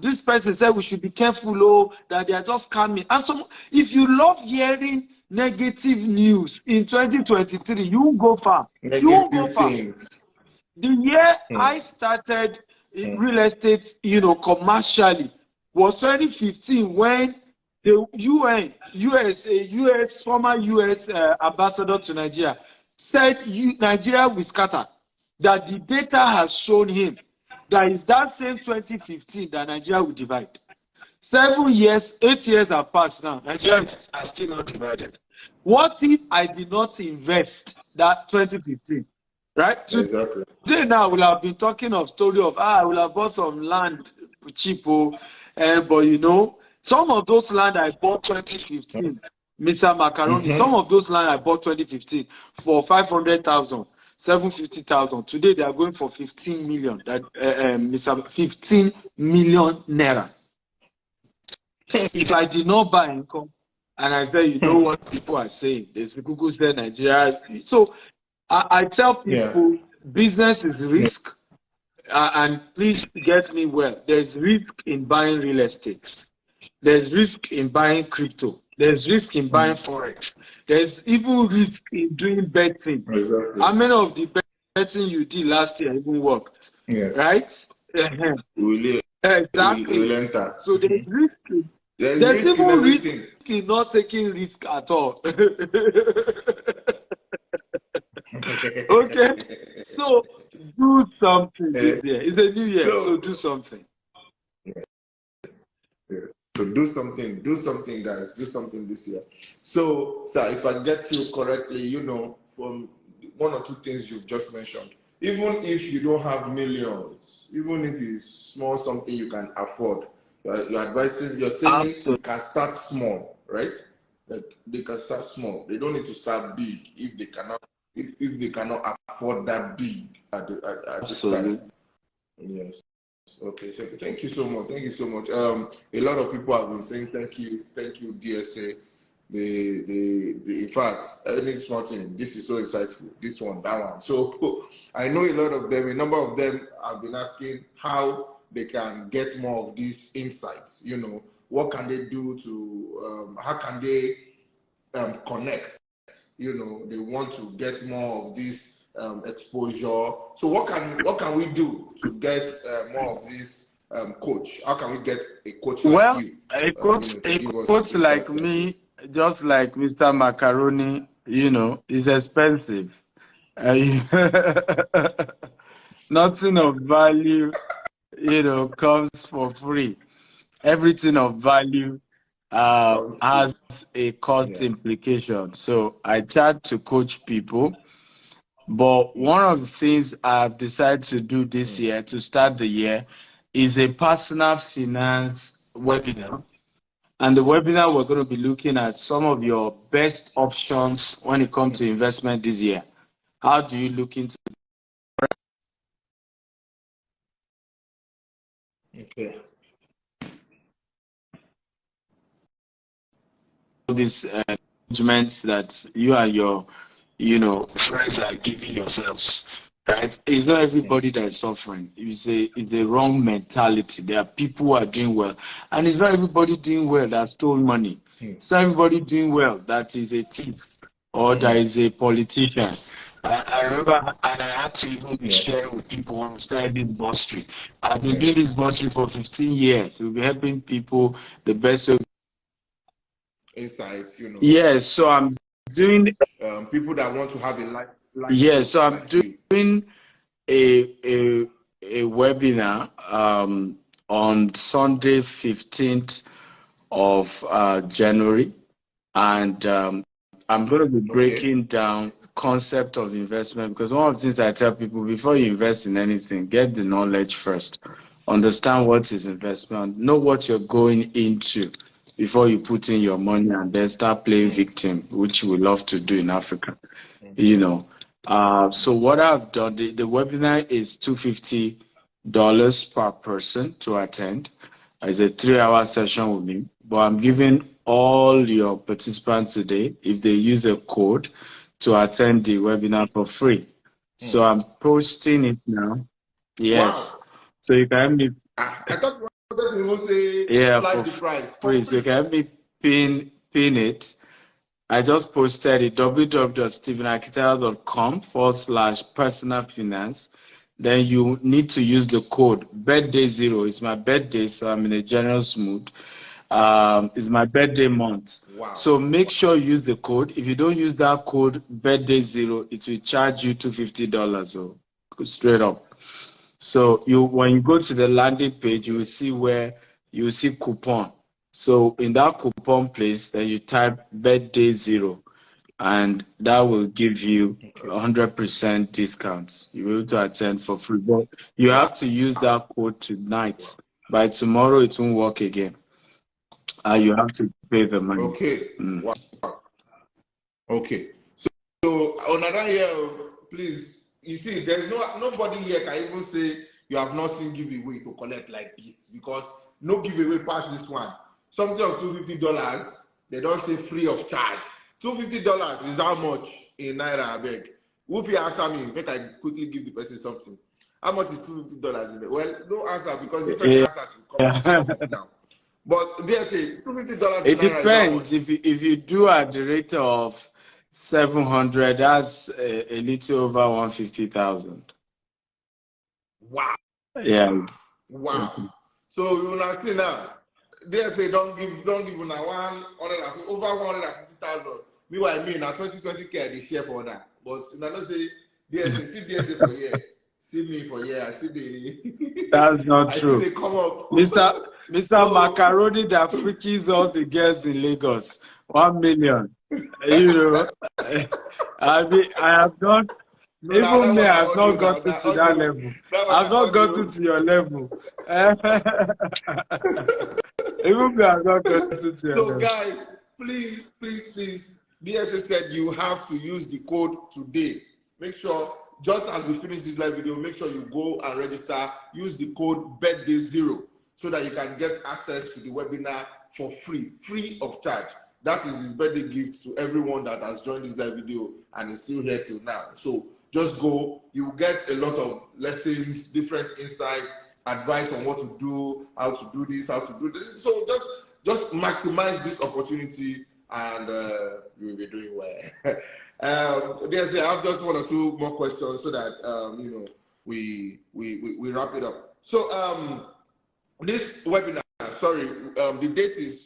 this person said we should be careful, that they are just coming. And so if you love hearing negative news in 2023, you won't go far. You won't go far. The year I started in real estate, you know, commercially, was 2015 when the former US ambassador to Nigeria said Nigeria will scatter. That the data has shown him that is that same 2015 that Nigeria will divide. 7 years, 8 years have passed now. Nigeria is still not divided. What if I did not invest that 2015? Right? Exactly. Today now we'll have been talking of story of I will have bought some land cheap, but you know, some of those land I bought 2015, Mr. Macaroni, some of those land I bought 2015 for 500,000, 750,000. Today they are going for 15 million. That Mr. 15 million naira. If I did not buy income, And I said, you know what people are saying? There's the Google said Nigeria. So I tell people business is risk. And please get me well. There's risk in buying real estate. There's risk in buying crypto. There's risk in buying forex. There's even risk in doing betting. Exactly. How many of the betting you did last year even worked? Yes. Right? Exactly. We'll enter. So there's risk. There's even risk in not taking risk at all. Okay. So do something this year. It's a new year, so do something. Yes. So do something, guys. Do something this year. So, sir, if I get you correctly, you know, from one or two things you've just mentioned, even if you don't have millions, even if it's small something you can afford, you're advising, you're saying you can start small, right? Like they can start small. They don't need to start big if they cannot afford that big at this time. Yes. Okay. So thank you so much. Thank you so much. A lot of people have been saying thank you, DSA. In fact, any small thing, this is so insightful. This one, that one. So I know a lot of them. A number of them have been asking how they can get more of these insights. You know, what can they do to? How can they connect? You know, they want to get more of this exposure. So what can we do to get more of this coach? How can we get a coach like you? A coach like me, just like Mr. Macaroni, you know, is expensive. Nothing of value, you know, comes for free. Everything of value has a cost implication. So I try to coach people. But one of the things I've decided to do this year to start the year is a personal finance webinar. And the webinar, we're going to be looking at some of your best options when it comes to investment this year. How do you look into these arrangements that you and your, you know, friends are giving yourselves? Right? It's not everybody that is suffering. It's a wrong mentality. There are people who are doing well. And it's not everybody doing well that stole money. It's not everybody doing well that is a thief or that is a politician. I remember, and I had to even be sharing with people when we started this bursary. I've been doing this bursary for 15 years. We'll be helping people the best way. Insights, you know. Yes, so I'm doing people that want to have a life. Yes, so I'm doing a webinar on Sunday, 15th of January, and I'm going to be breaking down concept of investment, because one of the things I tell people, before you invest in anything, get the knowledge first. Understand what is investment, know what you're going into before you put in your money and then start playing victim, which we love to do in Africa, you know. So what I've done, the webinar is $250 per person to attend. It's a 3-hour session with me, but I'm giving all your participants today, if they use a code, to attend the webinar for free. So I'm posting it now. Yes. Wow. So you can help me. I thought you wanted to say slice the price. Free. So you can help me pin it. I just posted it, www.stephenakitela.com/personal finance. Then you need to use the code birthday0. It's my birthday, so I'm in a generous mood. It's my birthday month. Wow. So make sure you use the code. If you don't use that code birthday0, it will charge you $250. So straight up. So when you go to the landing page, you will see where you will see coupon. So in that coupon place, then you type birthday0, and that will give you 100% discounts. You'll be able to attend for free. But you have to use that code tonight. By tomorrow, it won't work again. You have to pay the money. Okay. Wow. Okay. So another year, please. You see, there's nobody here can even say you have not seen giveaway to collect like this, because no giveaway past this one. Something of $250. they don't say free of charge. $250 is how much in Naira, I beg. Whoopie answer me, make I quickly give the person something. How much is $250 in there? Well, no answer because different answers will come up now. But they say $250 in It Naira depends. is how much? If you do at the rate of 700, that's a little over 150,000. Wow. Yeah. Wow. So you will not see now. They say don't give now 100 over 150,000. Meanwhile, me now 20K they share for that. But you know, say DSA for year. See me for year. I see the That's not I true. see they come up. Mr. So, Macaroni that freakies all the girls in Lagos. 1 million. You know, I have not, no, even that me, one I have not audio now. gotten That to that audio. level. That one I've not audio. gotten to your level. Even me, I've not gotten to your So level. guys, please, DSA said you have to use the code today. Make sure, just as we finish this live video, make sure you go and register. Use the code BIRTHDAY0 so that you can get access to the webinar for free of charge. That is his birthday gift to everyone that has joined this live video and is still here till now. So just go. You will get a lot of lessons, different insights, advice on what to do, how to do this, how to do this. So just maximize this opportunity, and you will be doing well. I have just one or two more questions so that you know we wrap it up. So this webinar, sorry, the date is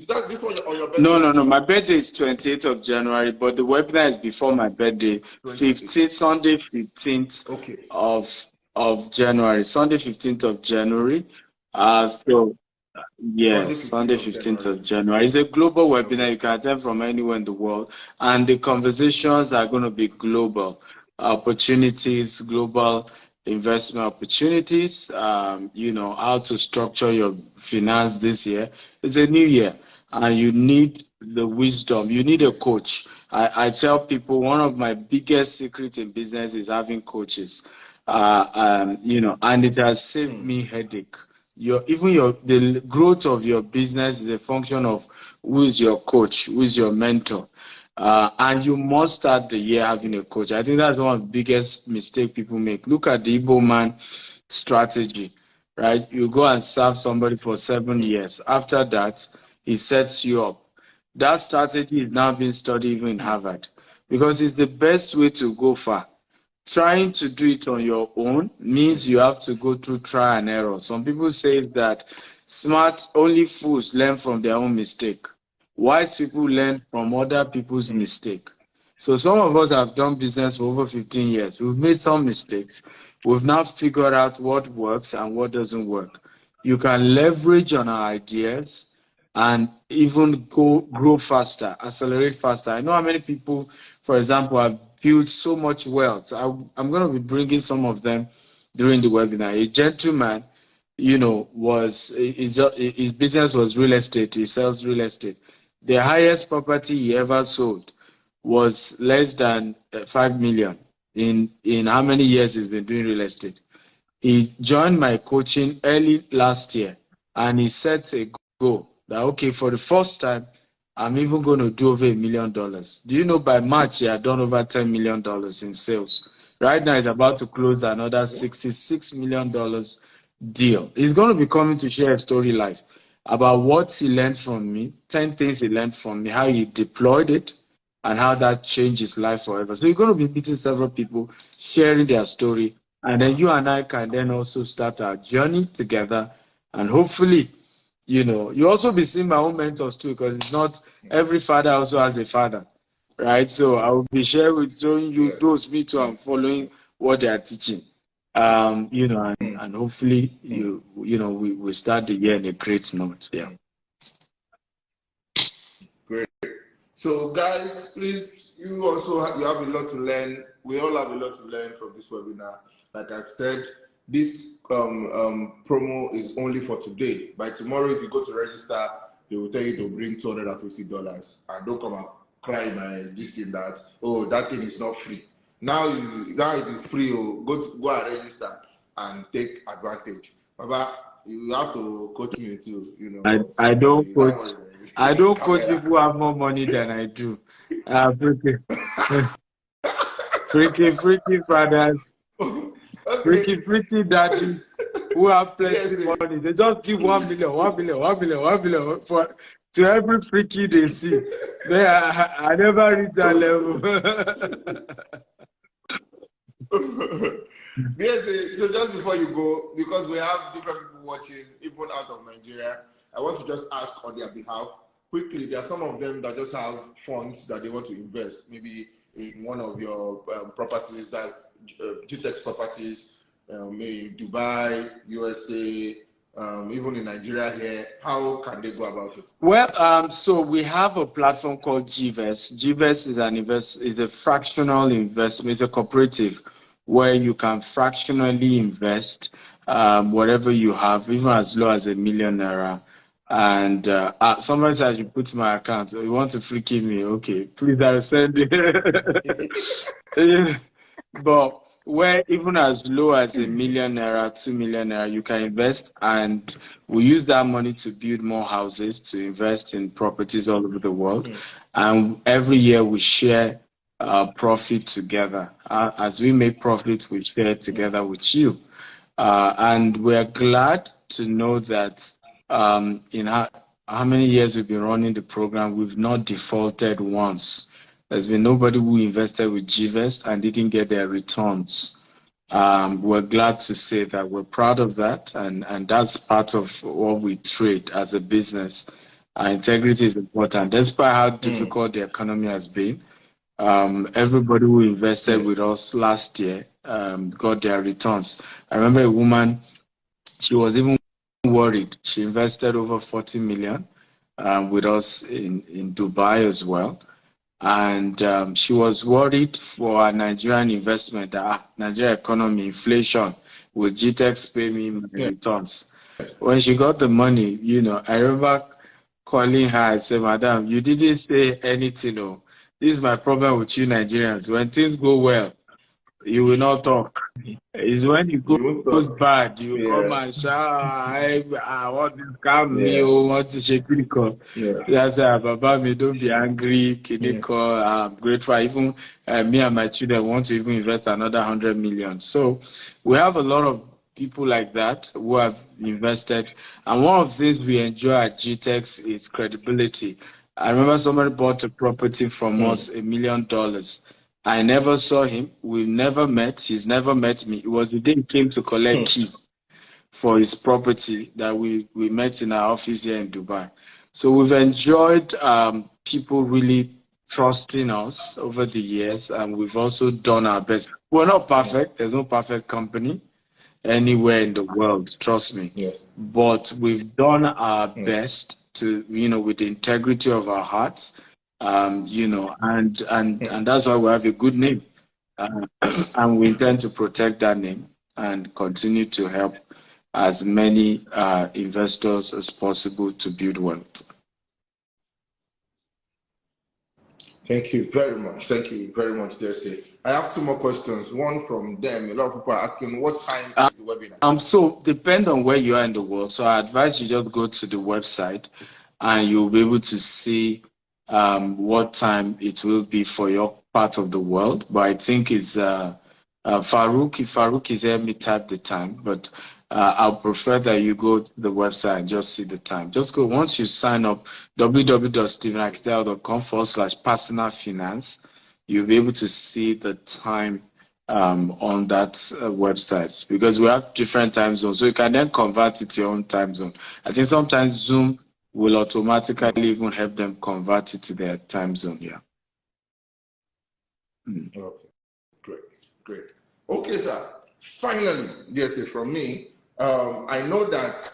that this one on your birthday? No. My birthday is 28th of January, but the webinar is before my birthday. 15th, Sunday 15th of January. Sunday 15th of January. So yes, Sunday 15th of January. It's a global webinar. You can attend from anywhere in the world, and the conversations are going to be global. Opportunities, global investment opportunities, you know, how to structure your finance this year. It's a new year, and you need the wisdom. You need a coach. I tell people one of my biggest secrets in business is having coaches. You know, and it has saved me headache. The growth of your business is a function of who is your coach, who is your mentor. And you must start the year having a coach. I think that's one of the biggest mistakes people make. Look at the Igbo man strategy, right? You go and serve somebody for 7 years. After that, he sets you up. That strategy is now being studied even in Harvard because it's the best way to go far. Trying to do it on your own means you have to go through trial and error. Some people say that only fools learn from their own mistake. Wise people learn from other people's mistake. So some of us have done business for over 15 years. We've made some mistakes. We've now figured out what works and what doesn't work. You can leverage on our ideas and even grow faster, accelerate faster. I know how many people, for example, have built so much wealth. I'm going to be bringing some of them during the webinar. A gentleman, you know, his business was real estate. He sells real estate. The highest property he ever sold was less than 5 million in how many years he's been doing real estate. He joined my coaching early last year, and he set a goal that, okay, for the first time, I'm even going to do over $1 million. Do you know by March he had done over $10 million in sales? Right now he's about to close another $66 million deal. He's going to be coming to share a story live about what he learned from me, 10 things he learned from me, how he deployed it, and how that changed his life forever. So you're going to be meeting several people, sharing their story, and then you and I can then also start our journey together. And hopefully, you know, you also be seeing my own mentors too, because it's not every father also has a father, right? So I will be showing you those me too. I'm following what they are teaching, you know, and hopefully you know we start the year in a great note. Yeah. Great. So guys, please, you also you have a lot to learn. We all have a lot to learn from this webinar. Like I've said, this promo is only for today. By tomorrow, if you go to register, they will tell you to bring $250. And don't come and cry my this thing that, oh, that thing is not free. Now it is free. Oh, go and register and take advantage. Baba, you have to coach me too, you know. I don't coach. I don't coach people who have more money than I do. Freaky fathers, Okay. freaky daddies who have plenty Yes. money. They just give 1 million, 1 million, 1 million, 1 million to every freaky they see. I never reach that level. Yes. So just before you go, because we have different people watching, even out of Nigeria, I want to just ask on their behalf quickly. There are some of them that just have funds that they want to invest, maybe in one of your properties, that's GTEX properties, maybe Dubai, USA, even in Nigeria here. How can they go about it? Well, so we have a platform called GVES. GVES is a fractional investment. It's a cooperative where you can fractionally invest whatever you have, even as low as ₦1 million. And somebody said I should put my account. You want to freaking me? Okay, please, I'll send it. But where even as low as ₦1 million, ₦2 million, you can invest, and we use that money to build more houses, to invest in properties all over the world. And every year we share profit together. As we make profit, we share together with you. And we're glad to know that in how many years we've been running the program, we've not defaulted once. There's been nobody who invested with GVEST and didn't get their returns. We're glad to say that we're proud of that, and that's part of what we trade as a business. Integrity is important. Despite how difficult the economy has been, everybody who invested with us last year got their returns. I remember a woman, she was even worried. She invested over 40 million with us in Dubai as well. And she was worried for a Nigerian investment, Nigerian economy, inflation, will GTEX pay me my returns? When she got the money, I remember calling her and saying, Madam, you didn't say anything. Oh. This is my problem with you Nigerians. When things go well, you will not talk. It's when it goes bad, you come and shout, I want to calm me, want to shake critical. That's Baba, me don't be angry, critical. I'm grateful. Even me and my children want to even invest another 100 million. So we have a lot of people like that who have invested. And one of the things we enjoy at GTEX is credibility. I remember somebody bought a property from us, $1 million. I never saw him. We've never met. He's never met me. It was the day he came to collect key for his property that we met in our office here in Dubai. So we've enjoyed people really trusting us over the years, and we've also done our best. We're not perfect. There's no perfect company anywhere in the world, trust me. But we've done our best to, with the integrity of our hearts, and that's why we have a good name. And we intend to protect that name and continue to help as many investors as possible to build wealth. Thank you very much. Thank you very much, Jesse. I have two more questions. One from them. A lot of people are asking, what time is the webinar? So depend on where you are in the world. So I advise you just go to the website and you'll be able to see what time it will be for your part of the world. But I think it's Farouk. If Farouk is here, me type the time. But I'll prefer that you go to the website and just see the time. Just go, once you sign up, www.stephenakitel.com/personal finance, you'll be able to see the time on that website, because we have different time zones. So you can then convert it to your own time zone. I think sometimes Zoom will automatically even help them convert it to their time zone. Yeah. Okay, great. Okay, sir. Finally, yes, from me, I know that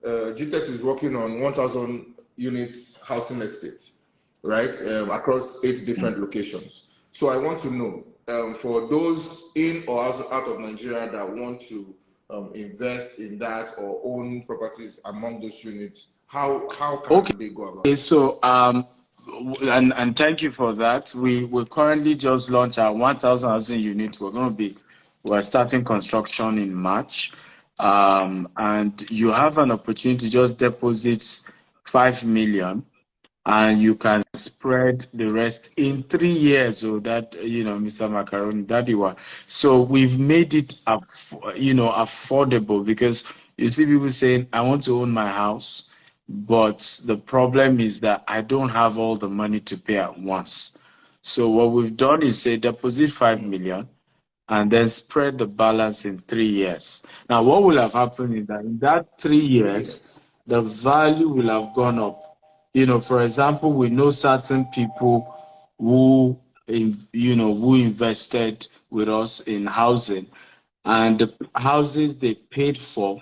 GTEX is working on 1,000 units housing estates, right, across 8 different locations. So I want to know, for those in or out of Nigeria that want to invest in that or own properties among those units, how can they go about it? So and thank you for that. We currently just launched our 1,000 housing unit. We're starting construction in March, and you have an opportunity to just deposit 5 million and you can spread the rest in 3 years. So that, Mr. Macaroni, that you are. So we've made it, affordable, because you see people saying, I want to own my house, but the problem is that I don't have all the money to pay at once. So what we've done is say deposit 5 million and then spread the balance in 3 years. Now, what will have happened is that in that 3 years, the value will have gone up. For example, we know certain people who, who invested with us in housing, and the houses they paid for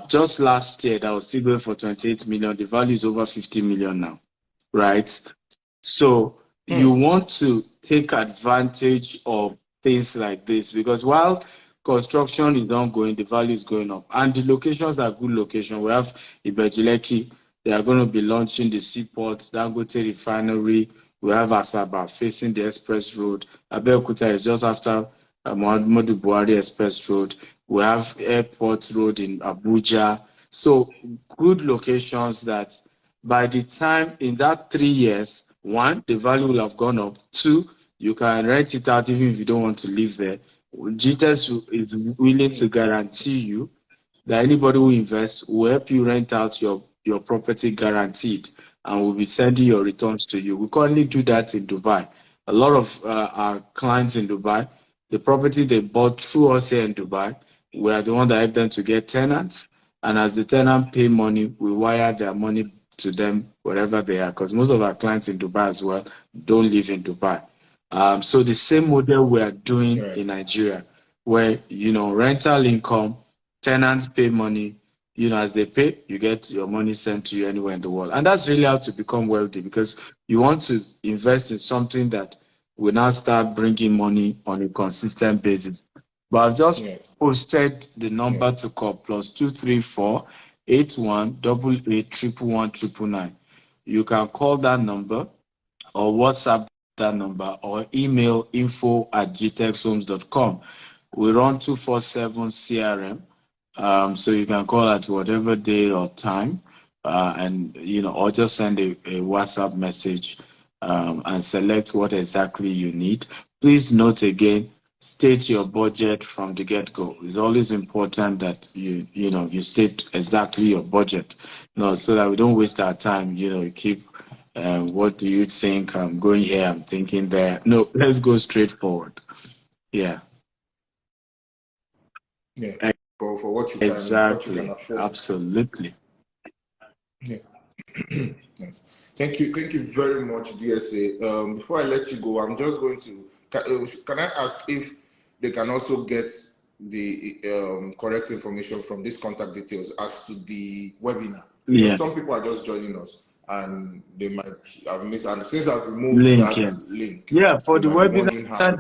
just last year that was still going for 28 million. The value is over 50 million now, right? So you want to take advantage of things like this, because while construction is ongoing, the value is going up. And the locations are good locations. We have Ibejuleki, they are going to be launching the seaport, Dangote refinery. We have Asaba facing the express road. Abeokuta is just after Muhammadu Buhari Express Road. We have Airport Road in Abuja. So good locations that by the time in that 3 years, one, the value will have gone up. Two, you can rent it out even if you don't want to live there. GTES is willing to guarantee you that anybody who invests will help you rent out your property guaranteed, and will be sending your returns to you. We currently do that in Dubai. A lot of our clients in Dubai, the property they bought through us here in Dubai, we are the one that help them to get tenants. And as the tenant pay money, we wire their money to them wherever they are, because most of our clients in Dubai as well don't live in Dubai. So the same model we are doing in Nigeria, where rental income, tenants pay money, as they pay, you get your money sent to you anywhere in the world. And that's really how to become wealthy, because you want to invest in something that will now start bringing money on a consistent basis. But I've just posted the number to call, +234 8188 You can call that number or WhatsApp that number or email info@gtexhomes.com. We run 247 CRM, so you can call at whatever day or time, and or just send a WhatsApp message and select what exactly you need. Please note again, state your budget from the get-go. It's always important that you state exactly your budget, so that we don't waste our time. You keep what do you think? I'm going here, I'm thinking there. No, let's go straight forward. Yeah. For what you can, exactly. What you can afford. Absolutely. Yeah. Yes. Thank you very much, DSA. Before I let you go, I'm just going to can I ask if they can also get the correct information from these contact details as to the webinar? Some people are just joining us and they might have missed, and since I've removed that link, for the webinar,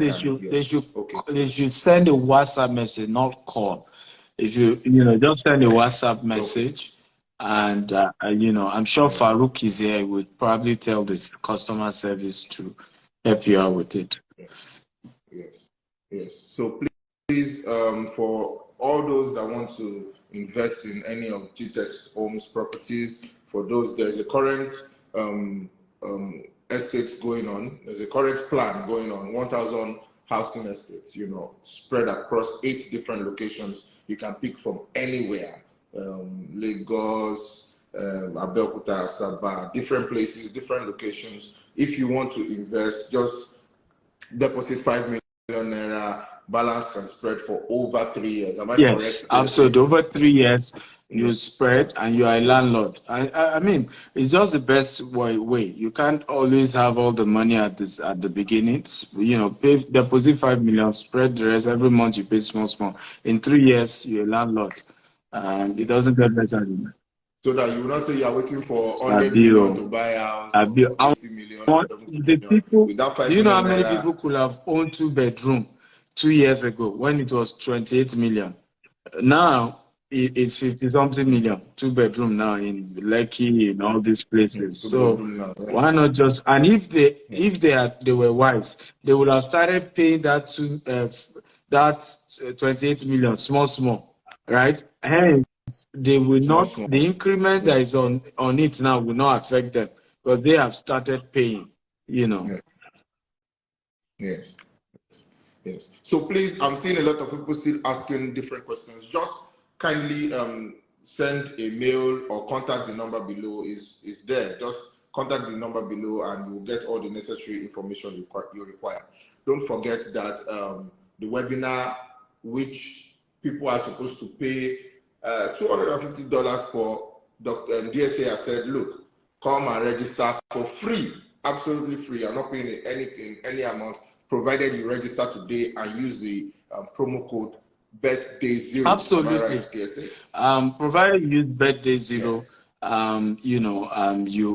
they should send a WhatsApp message, not call. If you just send a WhatsApp message. And I'm sure Farouk is here. He would probably tell this customer service to help you out with it. Yes. So please, for all those that want to invest in any of GTEX Homes properties, for those, there's a current estate going on. There's a current plan going on, 1,000 housing estates, spread across 8 different locations. You can pick from anywhere. Lagos, Abeokuta, Asaba, different places, different locations. If you want to invest, just deposit 5 million naira, balance can spread for over 3 years. Am I correct? Yes, absolutely. Over 3 years, you spread and you are a landlord. I mean, it's just the best way. You can't always have all the money at the beginning. Deposit 5 million, spread the rest. Every month you pay small. In 3 years, you're a landlord. And it doesn't get better than that. So that you will not say you are waiting for 100 million to buy a house, or 80 million, or 70 million. People, do you know how many people could have owned 2-bedroom 2 years ago when it was 28 million? Now it's 50-something million, 2-bedroom now in Lekki, in all these places. So why not just, and if they were wise, they would have started paying that 28 million small, right? Hence, they will not, the increment that is on it now will not affect them. because they have started paying, you know. Yes. Yes. So please, I'm seeing a lot of people still asking different questions. Just kindly send a mail or contact the number below. Is there. Just contact the number below and you'll get all the necessary information you require. Don't forget that the webinar, which people are supposed to pay $250 for, Dr. DSA has said, look, come and register for free, absolutely free. I'm not paying anything, any amount, provided you register today and use the promo code birthday0. Absolutely. Am I right, DSA? Provided you use birthday0, yes.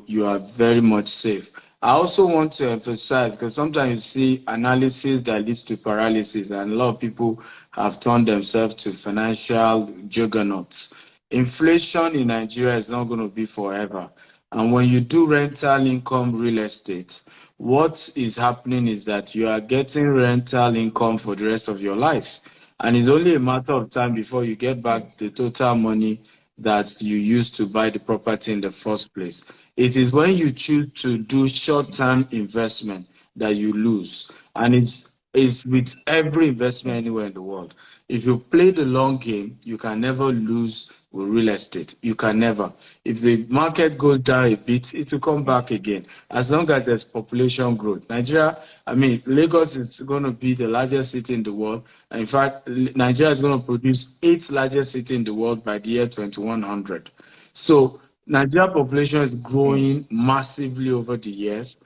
You are very much safe. I also want to emphasize, because sometimes you see analysis that leads to paralysis, and a lot of people have turned themselves to financial juggernauts. Inflation in Nigeria is not going to be forever. And when you do rental income real estate, what is happening is that you are getting rental income for the rest of your life. And it's only a matter of time before you get back the total money that you used to buy the property in the first place. It is when you choose to do short-term investment that you lose. And it's with every investment anywhere in the world. If you play the long game, you can never lose with real estate. You can never. If the market goes down a bit, it will come back again. As long as there's population growth. Lagos is going to be the largest city in the world. And in fact, Nigeria is going to produce 8th largest city in the world by the year 2100. So Nigeria population is growing massively over the years.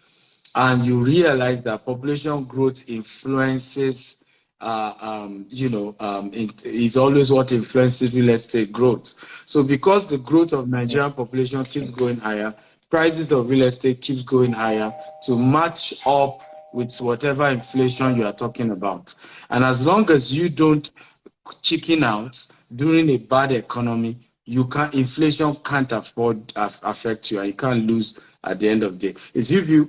And you realize that population growth influences, is always what influences real estate growth. So because the growth of Nigerian population keeps going higher, prices of real estate keep going higher to match up with whatever inflation you are talking about. And as long as you don't chicken out during a bad economy, inflation can't affect you, and you can't lose at the end of the day. It's if you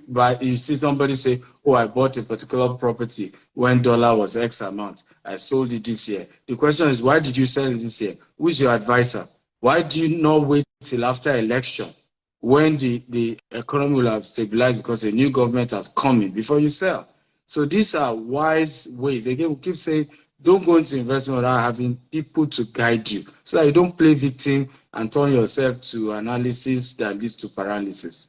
see somebody say, oh, I bought a particular property when dollar was X amount, I sold it this year. The question is, why did you sell it this year? Who's your advisor? Why do you not wait till after election when the economy will have stabilized because a new government has come in before you sell? So these are wise ways. Again, we keep saying, don't go into investment without having people to guide you, so that you don't play victim and turn yourself to analysis that leads to paralysis.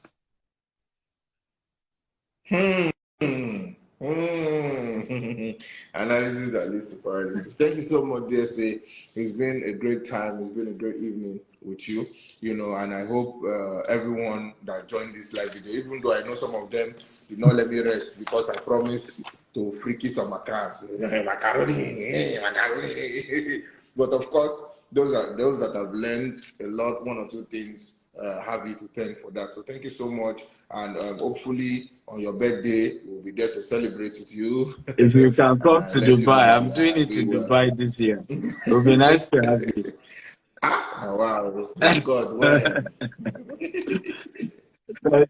Analysis that leads to paralysis. Thank you so much, DSA. It's been a great time. It's been a great evening with you, and I hope everyone that joined this live video, even though I know some of them did not let me rest because I promised to freaky some accounts. Macaroni. But of course, those that have learned a lot, one or two things, have you to thank for that. So thank you so much, and hopefully on your birthday we'll be there to celebrate with you. If you can come to Dubai, I'm doing it in Dubai this year. It will be nice to have you. Wow, my God, when?